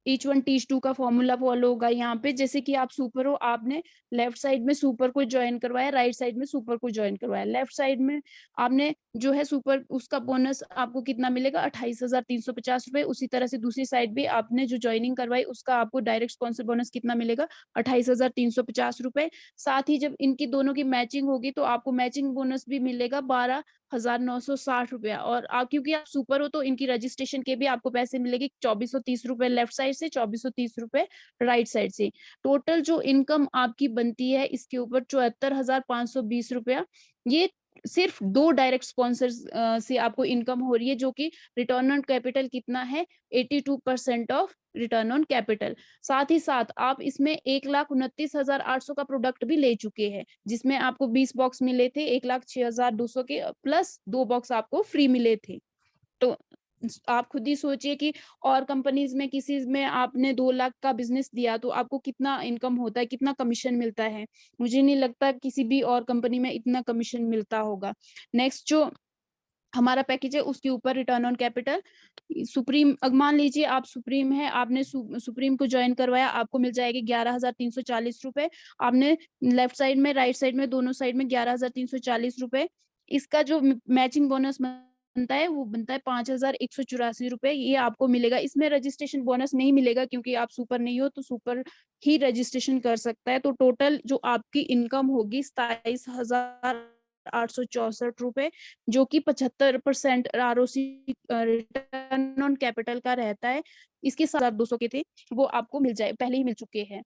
ईच वन टीच टू का फॉर्मूला फॉलो होगा यहाँ पे। जैसे कि आप सुपर हो, आपने लेफ्ट साइड में सुपर को ज्वाइन करवाया, राइट साइड में सुपर को ज्वाइन करवाया। लेफ्ट साइड में आपने जो है सुपर, उसका बोनस आपको कितना मिलेगा, 28,350 रुपए। उसी तरह से दूसरी साइड भी आपने जो ज्वाइनिंग करवाई उसका आपको डायरेक्ट स्पॉन्सर बोनस कितना मिलेगा, 28,350 रुपए। साथ ही जब इनकी दोनों की मैचिंग होगी तो आपको मैचिंग बोनस भी मिलेगा 12,960 रुपया। और आप क्योंकि आप सुपर हो तो इनकी रजिस्ट्रेशन के भी आपको पैसे मिलेंगे 2,430 रुपए लेफ्ट साइड से, 2,430 रुपए राइट साइड से। टोटल जो इनकम आपकी बनती है इसके ऊपर 74,520 रुपया। ये सिर्फ 2 डायरेक्ट स्पॉन्सर से आपको इनकम हो रही है, जो कि रिटर्न ऑन कैपिटल कितना है, 82% ऑफ रिटर्न ऑन कैपिटल। साथ ही साथ आप इसमें 1,29,800 का प्रोडक्ट भी ले चुके हैं, जिसमें आपको 20 बॉक्स मिले थे 1,06,200 के, प्लस 2 बॉक्स आपको फ्री मिले थे। तो आप खुद ही सोचिए कि और कंपनीज में किसी में आपने 2 लाख का बिजनेस दिया तो आपको कितना इनकम होता है, कितना कमीशन मिलता है। मुझे नहीं लगता किसी भी और कंपनी में इतना कमीशन मिलता होगा। नेक्स्ट जो हमारा पैकेज है उसके ऊपर रिटर्न ऑन कैपिटल सुप्रीम। अब मान लीजिए आप सुप्रीम है, आपने सुप्रीम को ज्वाइन करवाया, आपको मिल जाएगी 11,340 रुपए। आपने लेफ्ट साइड में राइट साइड में दोनों साइड में 11,340 रुपए। इसका जो मैचिंग बोनस बनता है वो बनता है 5,184 रुपए, ये आपको मिलेगा। इसमें रजिस्ट्रेशन बोनस नहीं मिलेगा क्योंकि आप सुपर नहीं हो, तो सुपर ही रजिस्ट्रेशन कर सकता है। तो टोटल जो आपकी इनकम होगी 27,864 रुपए, जो कि 75% ROC रिटर्न ऑन कैपिटल का रहता है। इसके 7,200 के थे वो आपको मिल जाए, पहले ही मिल चुके हैं।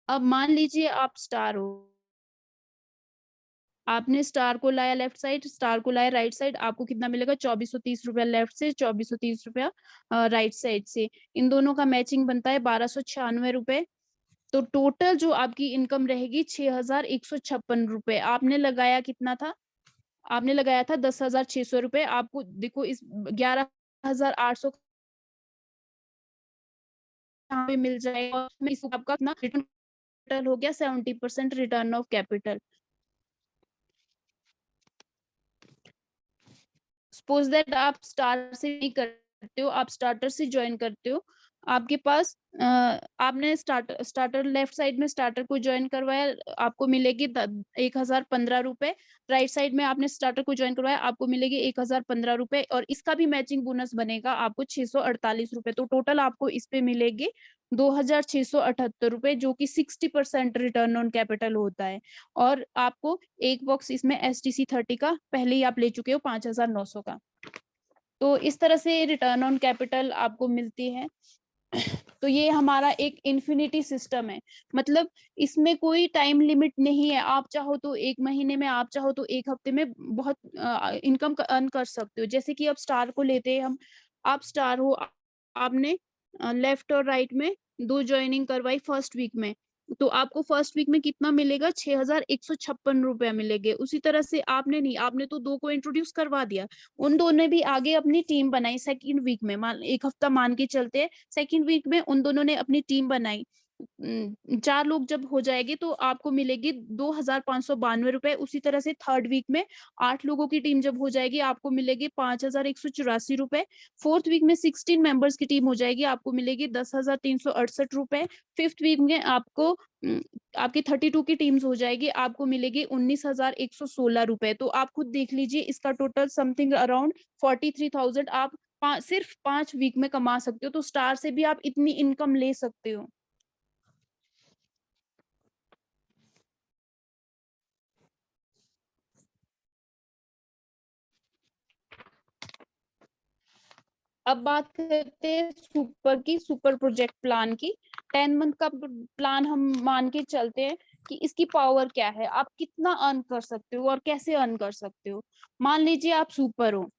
अब मान लीजिए आप स्टार हो, आपने स्टार को लाया लेफ्ट साइड, स्टार को लाया राइट साइड, आपको कितना मिलेगा, 2,430 रुपया लेफ्ट से, 2,430 रुपया राइट साइड से। इन दोनों का मैचिंग बनता है 1,296 रुपए। तो टोटल जो आपकी इनकम रहेगी 6,156 रुपए। आपने लगाया कितना था, आपने लगाया था 10,600 रुपए। आपको देखो इस 11,800 यहाँ पे मिल जाएगा। और इस आपका कितना रिटर्न कैपिटल हो गया, 70% return of capital. Suppose that आप स्टार से नहीं करते हो, आप स्टार्टर से ज्वाइन करते हो। आपके पास आपने स्टार्टर लेफ्ट साइड में स्टार्टर को ज्वाइन करवाया, आपको मिलेगी 1,015 रुपए। राइट साइड में आपने स्टार्टर को ज्वाइन करवाया, आपको मिलेगी 1,015 रुपए, और इसका भी मैचिंग बोनस बनेगा आपको 648 रुपए। तो टोटल आपको इस पे मिलेगी 2,678 रुपए, जो कि 60% रिटर्न ऑन कैपिटल होता है। और आपको एक बॉक्स इसमें STC 30 का पहले ही आप ले चुके हो 5,900 का। तो इस तरह से रिटर्न ऑन कैपिटल आपको मिलती है। तो ये हमारा एक इन्फिनिटी सिस्टम है, मतलब इसमें कोई टाइम लिमिट नहीं है। आप चाहो तो 1 महीने में, आप चाहो तो 1 हफ्ते में बहुत इनकम अर्न कर सकते हो। जैसे कि अब स्टार को लेते हैं हम, आप स्टार हो, आपने लेफ्ट और राइट में 2 ज्वाइनिंग करवाई फर्स्ट वीक में, तो आपको फर्स्ट वीक में कितना मिलेगा, 6,156 रुपया मिलेंगे। उसी तरह से आपने तो 2 को इंट्रोड्यूस करवा दिया, उन 2 ने भी आगे अपनी टीम बनाई सेकंड वीक में, मान 1 हफ्ता मान के चलते हैं, सेकंड वीक में उन दोनों ने अपनी टीम बनाई। 4 लोग जब हो जाएंगे तो आपको मिलेगी 2,592 रुपए। उसी तरह से थर्ड वीक में 8 लोगों की टीम जब हो जाएगी आपको मिलेगी 5,184 रुपए। फोर्थ वीक में 16 मेंबर्स की टीम हो जाएगी, आपको मिलेगी 10,368 रुपए। फिफ्थ वीक में आपको आपकी 32 की टीम्स हो जाएगी, आपको मिलेगी 19,116 रुपए। तो आप खुद देख लीजिए, इसका टोटल समथिंग अराउंड 43,000 आप सिर्फ 5 वीक में कमा सकते हो। तो स्टार से भी आप इतनी इनकम ले सकते हो। अब बात करते हैं सुपर प्रोजेक्ट प्लान की। 10 मंथ का प्लान हम मान के चलते हैं कि इसकी पावर क्या है, आप कितना अर्न कर सकते हो और कैसे अर्न कर सकते हो। मान लीजिए आप सुपर हो,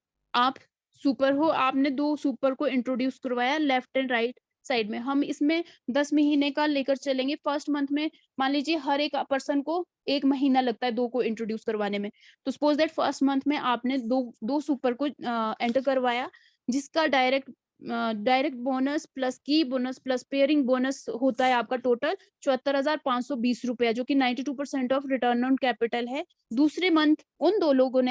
आपने 2 सुपर को इंट्रोड्यूस करवाया लेफ्ट एंड राइट साइड में। हम इसमें 10 महीने का लेकर चलेंगे। फर्स्ट मंथ में मान लीजिए हर एक पर्सन को 1 महीना लगता है 2 को इंट्रोड्यूस करवाने में। तो सपोज दैट फर्स्ट मंथ में आपने दो सुपर को एंटर करवाया, जिसका डायरेक्ट बोनस प्लस की बोनस प्लस पेयरिंग बोनस होता है आपका टोटल 74,520 रुपया, जो कि 92% ऑफ रिटर्न ऑन कैपिटल है। दूसरे मंथ उन दो लोगों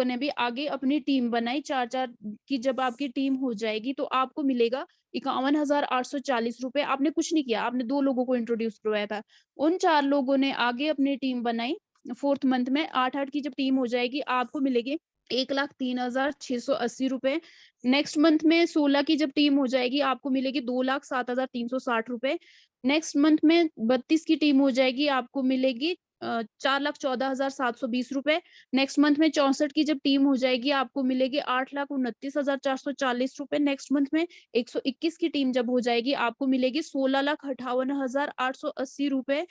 ने भी आगे अपनी टीम बनाई। 4-4 की जब आपकी टीम हो जाएगी तो आपको मिलेगा 51,840 रुपए। आपने कुछ नहीं किया, आपने 2 लोगों को इंट्रोड्यूस करवाया था, उन 4 लोगों ने आगे अपनी टीम बनाई। फोर्थ मंथ में 8-8 की जब टीम हो जाएगी आपको मिलेगी 1,03,680 रुपए। नेक्स्ट मंथ में 16 की जब टीम हो जाएगी आपको मिलेगी 2,07,360 रुपए। नेक्स्ट मंथ में 32 की टीम हो जाएगी आपको मिलेगी 4,14,720 रुपए। नेक्स्ट मंथ में 64 की जब टीम हो जाएगी आपको मिलेगी 8,29,440 रुपए। नेक्स्ट मंथ में 121 की टीम जब हो जाएगी आपको मिलेगी 16,58,880 रुपए।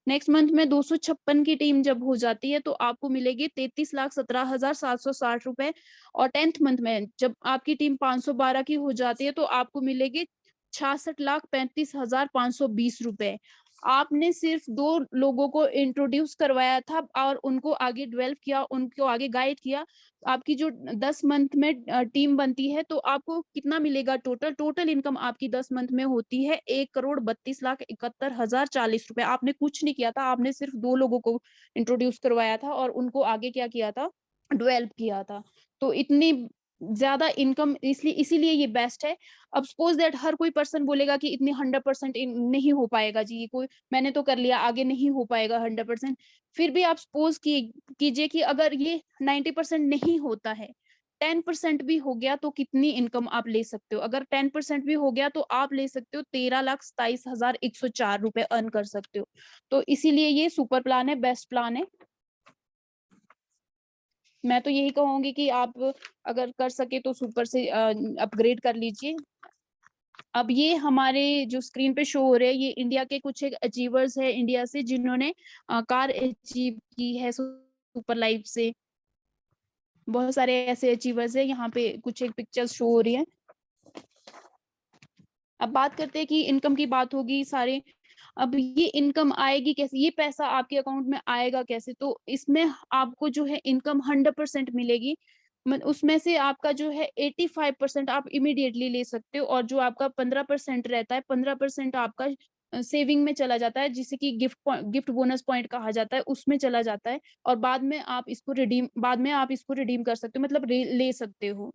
नेक्स्ट मंथ में 256 की टीम जब हो जाती है तो आपको मिलेगी 33,17,760 रुपए। और 10th मंथ में जब आपकी टीम 512 की हो जाती है तो आपको मिलेगी 66,35,520 रुपए। आपने सिर्फ 2 लोगों को इंट्रोड्यूस करवाया था और उनको आगे डेवलप किया, उनको आगे गाइड किया। आपकी जो 10 मंथ में टीम बनती है तो आपको कितना मिलेगा, टोटल इनकम आपकी 10 मंथ में होती है 1,32,71,040 रुपए। आपने कुछ नहीं किया था, आपने सिर्फ 2 लोगों को इंट्रोड्यूस करवाया था और उनको आगे क्या किया था, डेवलप किया था। तो इतनी ज्यादा इनकम इसीलिए ये बेस्ट है। अब सपोज दैट हर कोई पर्सन बोलेगा कि इतनी 100% नहीं हो पाएगा जी, ये कोई मैंने तो कर लिया, आगे नहीं हो पाएगा 100%। फिर भी आप सपोज कीजिए कि अगर ये 90% नहीं होता है, 10% भी हो गया तो कितनी इनकम आप ले सकते हो। अगर 10% भी हो गया तो आप ले सकते हो 13,27,104 रुपए अर्न कर सकते हो। तो इसीलिए ये सुपर प्लान है, बेस्ट प्लान है। मैं तो यही कहूंगी कि आप अगर कर सके तो सुपर से अपग्रेड कर लीजिए। अब ये हमारे जो स्क्रीन पे शो हो रहे हैं ये इंडिया के कुछ एक अचीवर्स है इंडिया से, जिन्होंने कार अचीव की है सुपर लाइफ से। बहुत सारे ऐसे अचीवर्स है, यहाँ पे कुछ एक पिक्चर्स शो हो रही है। अब बात करते हैं कि इनकम की बात होगी सारे। अब ये इनकम आएगी कैसे, ये पैसा आपके अकाउंट में आएगा कैसे, तो इसमें आपको जो है इनकम 100% मिलेगी। उसमें से आपका जो है 85% आप इमीडिएटली ले सकते हो, और जो आपका 15% रहता है, 15% आपका सेविंग में चला जाता है, जिसे कि गिफ्ट बोनस पॉइंट कहा जाता है, उसमें चला जाता है। और बाद में आप इसको रिडीम कर सकते हो, मतलब ले सकते हो।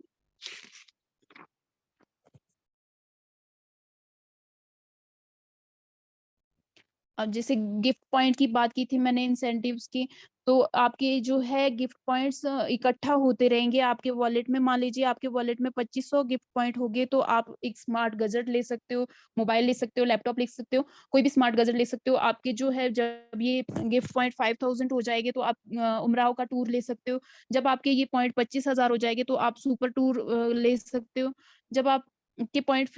अब जैसे गिफ्ट पॉइंट की बात की थी मैंने, इंसेंटिव्स की, तो आपके जो है गिफ्ट पॉइंट्स इकट्ठा होते रहेंगे आपके वॉलेट में। मान लीजिए आपके वॉलेट में 2500 गिफ्ट पॉइंट हो गए तो आप एक स्मार्ट गजट ले सकते हो, मोबाइल ले सकते हो, लैपटॉप ले सकते हो, कोई भी स्मार्ट गजट ले सकते हो। आपके जो है जब ये गिफ्ट पॉइंट 5000 हो जाएंगे तो आप उमराव का टूर ले सकते हो। जब आपके ये पॉइंट 25,000 हो जाएंगे तो आप सुपर टूर ले सकते हो। जब आपके पॉइंट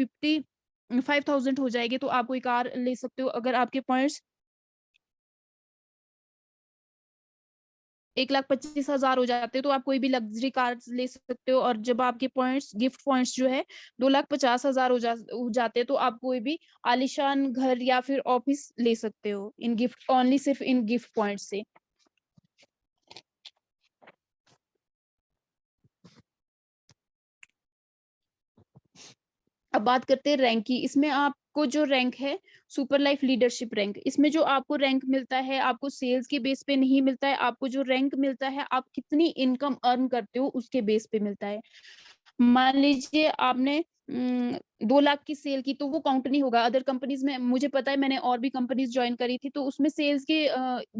5,000 हो जाएंगे तो आप कोई कार ले सकते हो। अगर आपके पॉइंट्स 1,25,000 हो जाते हैं तो आप कोई भी लग्जरी कार ले सकते हो। और जब आपके पॉइंट्स, गिफ्ट पॉइंट्स जो है 2,50,000 हो जाते हैं तो आप कोई भी आलीशान घर या फिर ऑफिस ले सकते हो इन गिफ्ट, ओनली सिर्फ इन गिफ्ट पॉइंट्स से। अब बात करते हैं रैंक की। इसमें आपको जो रैंक है सुपर लाइफ लीडरशिप रैंक, इसमें जो आपको रैंक मिलता है आपको सेल्स के बेस पे नहीं मिलता है। आपको जो रैंक मिलता है आप कितनी इनकम अर्न करते हो उसके बेस पे मिलता है। मान लीजिए आपने 2 लाख की सेल की तो वो काउंट नहीं होगा। अदर कंपनीज में मुझे पता है, मैंने और भी कंपनीज ज्वाइन करी थी तो उसमें सेल्स के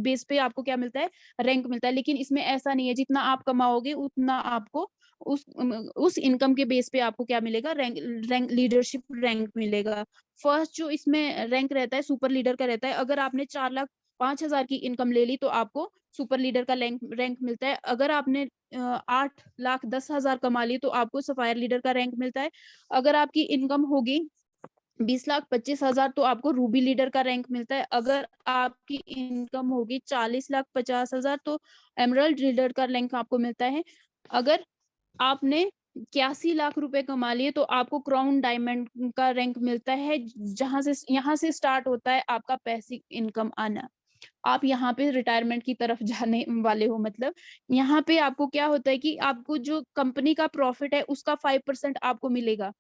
बेस पे आपको क्या मिलता है, रैंक मिलता है। लेकिन इसमें ऐसा नहीं है, जितना आप कमाओगे उतना आपको उस इनकम के बेस पे आपको क्या मिलेगा, रैंक लीडरशिप रैंक मिलेगा। फर्स्ट जो इसमें रैंक रहता है सुपर लीडर का रहता है। अगर आपने 4,05,000 की इनकम ले ली तो आपको सुपर लीडर का रैंक मिलता है। अगर आपने 8,10,000 कमा ली तो आपको सफायर लीडर का रैंक मिलता है। अगर आपकी इनकम होगी 20,25,000 तो आपको रूबी लीडर का रैंक मिलता है। अगर आपकी इनकम होगी 40,50,000 तो एमरल्ड लीडर का रैंक आपको मिलता है। अगर आपने 81 लाख रुपए कमा लिए तो आपको क्राउन डायमंड का रैंक मिलता है, जहां से यहाँ से स्टार्ट होता है आपका पैसिव इनकम आना। आप यहाँ पे रिटायरमेंट की तरफ जाने वाले हो। मतलब यहाँ पे आपको क्या होता है कि आपको जो कंपनी का प्रॉफिट है उसका 5% आपको मिलेगा।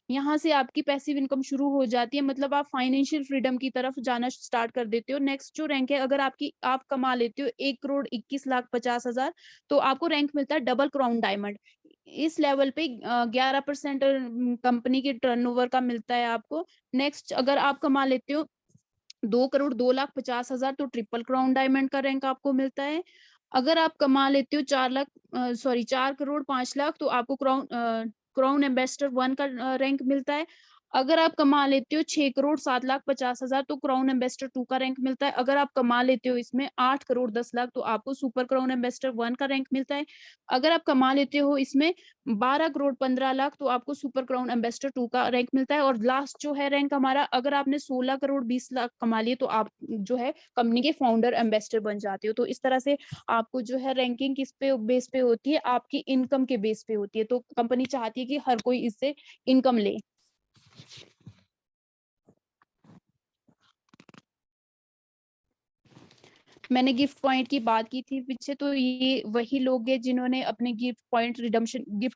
यहाँ से आपकी पैसिव इनकम शुरू हो जाती है, मतलब आप फाइनेंशियल फ्रीडम की तरफ जाना स्टार्ट कर देते हो। नेक्स्ट जो रैंक है, अगर आप कमा लेते हो 1,21,50,000 तो आपको रैंक मिलता है डबल क्राउन डायमंड। इस लेवल पे 11% कंपनी के टर्नओवर का मिलता है आपको। नेक्स्ट अगर आप कमा लेते हो 2,02,50,000 तो ट्रिपल क्राउन डायमंड का रैंक आपको मिलता है। अगर आप कमा लेते हो 4,05,00,000 तो आपको क्राउन एम्बेसडर 1 का रैंक मिलता है। अगर आप कमा लेते हो 6,07,50,000 तो क्राउन एम्बेसडर 2 का रैंक मिलता है। अगर आप कमा लेते हो इसमें 8,10,00,000 तो आपको सुपर क्राउन एम्बेसडर 1 का रैंक मिलता है। अगर आप कमा लेते हो इसमें 12,15,00,000 तो आपको सुपर क्राउन एम्बेसडर 2 का रैंक मिलता है। और लास्ट जो है रैंक हमारा, अगर आपने 16,20,00,000 कमा लिए तो आप जो है कंपनी के फाउंडर एम्बेसडर बन जाते हो। तो इस तरह से आपको जो है रैंकिंग किस पे बेस पे होती है, आपकी इनकम के बेस पे होती है। तो कंपनी चाहती है कि हर कोई इससे इनकम ले। मैंने गिफ्ट पॉइंट की बात की थी पीछे, तो ये वही लोग हैं जिन्होंने अपने गिफ्ट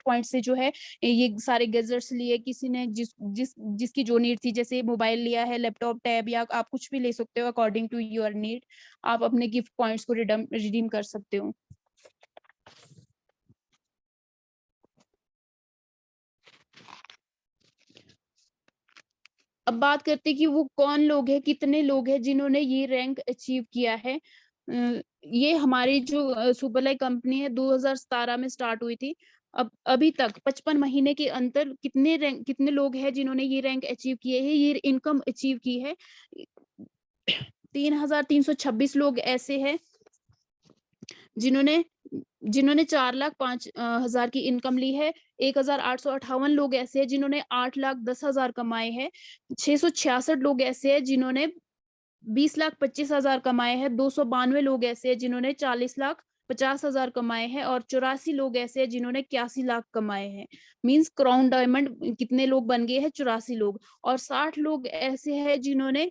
पॉइंट से जो है ये सारे गैजेट्स लिए। किसी ने जिसकी जो नीड थी, जैसे मोबाइल लिया है, लैपटॉप, टैब, या आप कुछ भी ले सकते हो अकॉर्डिंग टू योर नीड। आप अपने गिफ्ट पॉइंट्स को रिडीम कर सकते हो। अब बात करते हैं कि वो कौन लोग हैं, कितने लोग हैं जिन्होंने ये रैंक अचीव किया है। ये हमारी जो सुपर लाइफ कंपनी है 2017 में स्टार्ट हुई थी। अब अभी तक 55 महीने के अंतर कितने लोग हैं जिन्होंने ये रैंक अचीव किए हैं, ये इनकम अचीव की है। 3,326 लोग ऐसे हैं जिन्होंने जिन्होंने 4,05,000 की इनकम ली है। 1,858 लोग ऐसे हैं जिन्होंने 8,10,000 कमाए हैं। 666 लोग ऐसे हैं जिन्होंने 20,25,000 कमाए हैं। 292 लोग ऐसे हैं जिन्होंने 40,50,000 कमाए हैं। और 84 लोग ऐसे हैं जिन्होंने 81 लाख कमाए हैं। मींस क्राउन डायमंड कितने लोग बन गए हैं, 84 लोग। और 60 लोग ऐसे हैं जिन्होंने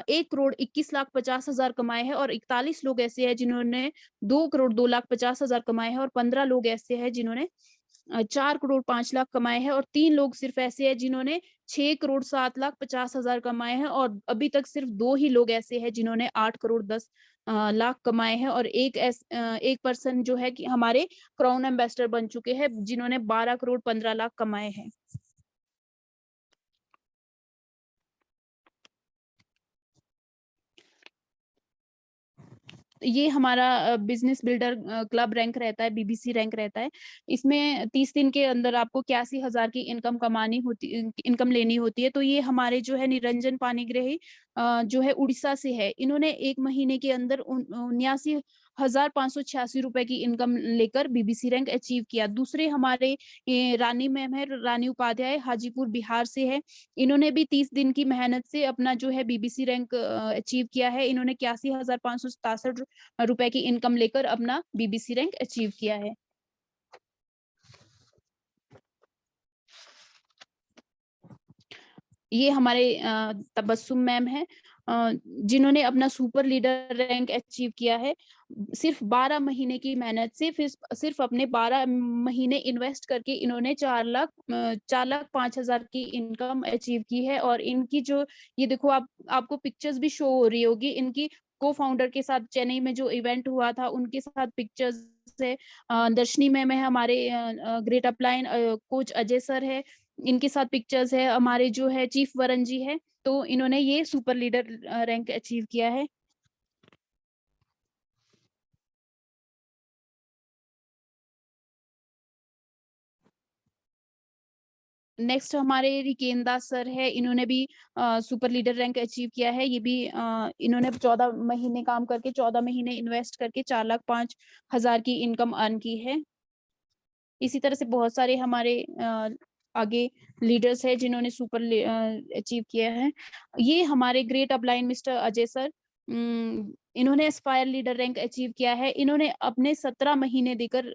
1,21,50,000 कमाए हैं। और 41 लोग ऐसे हैं जिन्होंने 2,02,50,000 कमाए हैं। और 15 लोग ऐसे हैं जिन्होंने 4,05,00,000 कमाए हैं। और 3 लोग सिर्फ ऐसे हैं जिन्होंने 6,07,50,000 कमाए हैं। और अभी तक सिर्फ 2 ही लोग ऐसे हैं जिन्होंने 8,10,00,000 कमाए हैं। और एक पर्सन जो है कि हमारे क्राउन एम्बेसडर बन चुके हैं जिन्होंने 12,15,00,000 कमाए हैं। ये हमारा बिजनेस बिल्डर क्लब रैंक रहता है, बीबीसी रैंक रहता है। इसमें 30 दिन के अंदर आपको 81,000 की इनकम लेनी होती है। तो ये हमारे जो है निरंजन पानीग्राही जो है उड़ीसा से है। इन्होंने 1 महीने के अंदर 79 1,586 रुपए की इनकम लेकर बीबीसी रैंक अचीव किया। दूसरे हमारे रानी मैम है, रानी उपाध्याय, हाजीपुर बिहार से है। इन्होंने भी 30 दिन की मेहनत से अपना जो है बीबीसी रैंक अचीव किया है। इन्होंने 81,567 रुपए की इनकम लेकर अपना बीबीसी रैंक अचीव किया है। ये हमारे तबस्सुम मैम है, जिन्होंने अपना सुपर लीडर रैंक अचीव किया है। सिर्फ 12 महीने की मेहनत से, फिर सिर्फ अपने 12 महीने इन्वेस्ट करके इन्होंने 4,05,000 की इनकम अचीव की है। और इनकी जो ये देखो, आपको पिक्चर्स भी शो हो रही होगी, इनकी को फाउंडर के साथ चेन्नई में जो इवेंट हुआ था उनके साथ पिक्चर्स है। दर्शनी मैम है हमारे great upline, coach Ajay sir है, इनके साथ पिक्चर्स है। हमारे जो है चीफ वरण जी है, तो इन्होंने ये सुपर लीडर रैंक अचीव किया है। नेक्स्ट हमारे रिकेन दास सर है, इन्होंने भी सुपर लीडर रैंक अचीव किया है। ये भी इन्होंने 14 महीने काम करके, 14 महीने इन्वेस्ट करके 4,05,000 की इनकम अर्न की है। इसी तरह से बहुत सारे हमारे आगे लीडर्स है जिन्होंने सुपर अचीव किया है। ये हमारे great upline mister Ajay sir, इन्होंने एस्पायर लीडर रैंक अचीव किया है। इन्होंने अपने 17 महीने देकर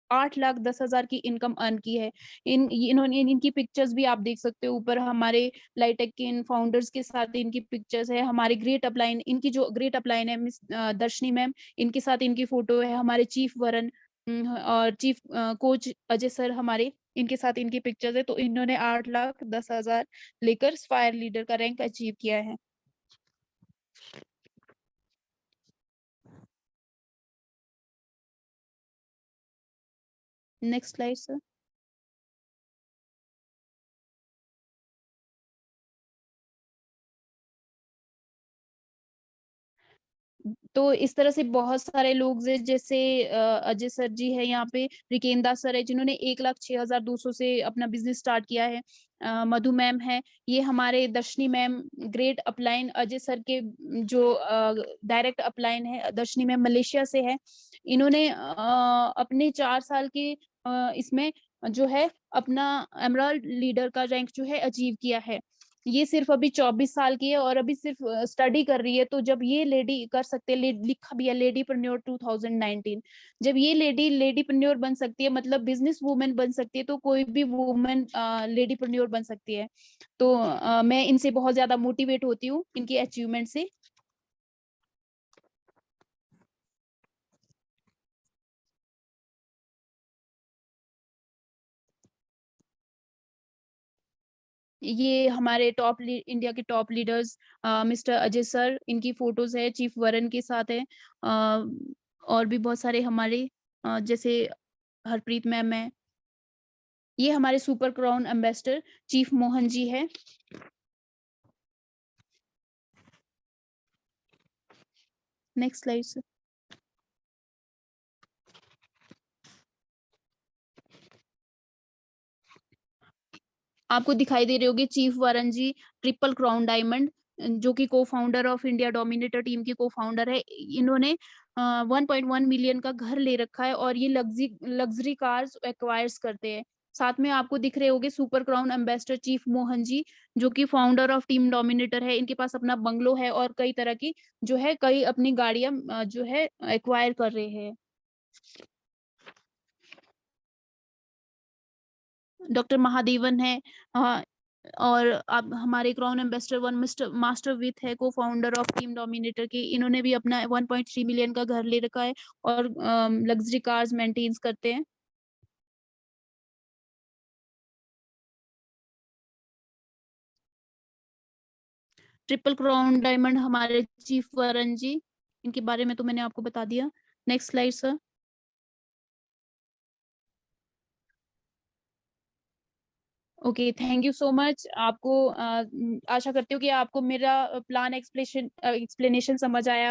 8,10,000 की इनकम अर्न की है। इनकी पिक्चर्स भी आप देख सकते हो ऊपर, हमारे लाइटेक के इन फाउंडर्स के साथ इनकी पिक्चर्स है। हमारे ग्रेट अपलाइन, इनकी जो ग्रेट अपलाइन है मिस दर्शनी मैम, इनके साथ इनकी फोटो है। हमारे चीफ वरण और चीफ कोच अजय सर हमारे, इनके साथ इनकी पिक्चर्स है। तो इन्होंने 8,10,000 लेकर एस्पायर लीडर का रैंक अचीव किया है। Next slide sir. तो इस तरह से बहुत सारे लोग जैसे अजय सर जी है यहाँ पे, रिकेन दास सर है जिन्होंने 1,06,200 से अपना बिजनेस स्टार्ट किया है। मधु मैम है, ये हमारे दर्शनी ma'am great upline Ajay sir के जो डायरेक्ट अपलाइन है। दर्शनी मैम मलेशिया से है। इन्होंने अपने 4 साल के इसमें जो है अपना एमराल्ड लीडर का रैंक जो है अचीव किया है। ये सिर्फ अभी 24 साल की है और अभी सिर्फ स्टडी कर रही है। तो जब ये लेडी कर सकते हैं, लिखा भी है लेडीप्रेन्योर 2019, जब ये लेडीप्रेन्योर बन सकती है, मतलब बिजनेस वुमेन बन सकती है, तो कोई भी वुमेन लेडीप्रेन्योर बन सकती है। तो मैं इनसे बहुत ज्यादा मोटिवेट होती हूँ, इनकी अचीवमेंट से। ये हमारे इंडिया के top leaders mister Ajay sir, इनकी फोटोज है, चीफ वरण के साथ है। और भी बहुत सारे हमारे जैसे हरप्रीत मैम है। ये हमारे super crown ambassador chief Mohan ji है। Next slide sir. आपको दिखाई दे रहे होंगे chief Varan ji, triple crown diamond, जो कि cofounder of India dominator team के को फाउंडर है। इन्होंने 1.1 मिलियन का घर ले रखा है और ये लग्जरी कार्स एक्वायर्स करते हैं। साथ में आपको दिख रहे होंगे super crown ambassador chief Mohan ji, जो कि फाउंडर ऑफ टीम डोमिनेटर है। इनके पास अपना बंगलो है और कई तरह की जो है कई अपनी गाड़ियां जो है एक्वायर कर रहे हैं। डॉक्टर महादेवन है, और अब हमारे crown ambassador one mister master with है, को फाउंडर ऑफ टीम डोमिनेटर के। इन्होंने भी अपना 1.3 मिलियन का घर ले रखा है और लग्जरी कार्स मेंटेन्स करते हैं। ट्रिपल क्राउन डायमंड हमारे चीफ वरण जी, इनके बारे में तो मैंने आपको बता दिया। Next slide sir. Okay, thank you so much. आपको आशा करती हूँ कि आपको मेरा प्लान एक्सप्लेनेशन समझ आया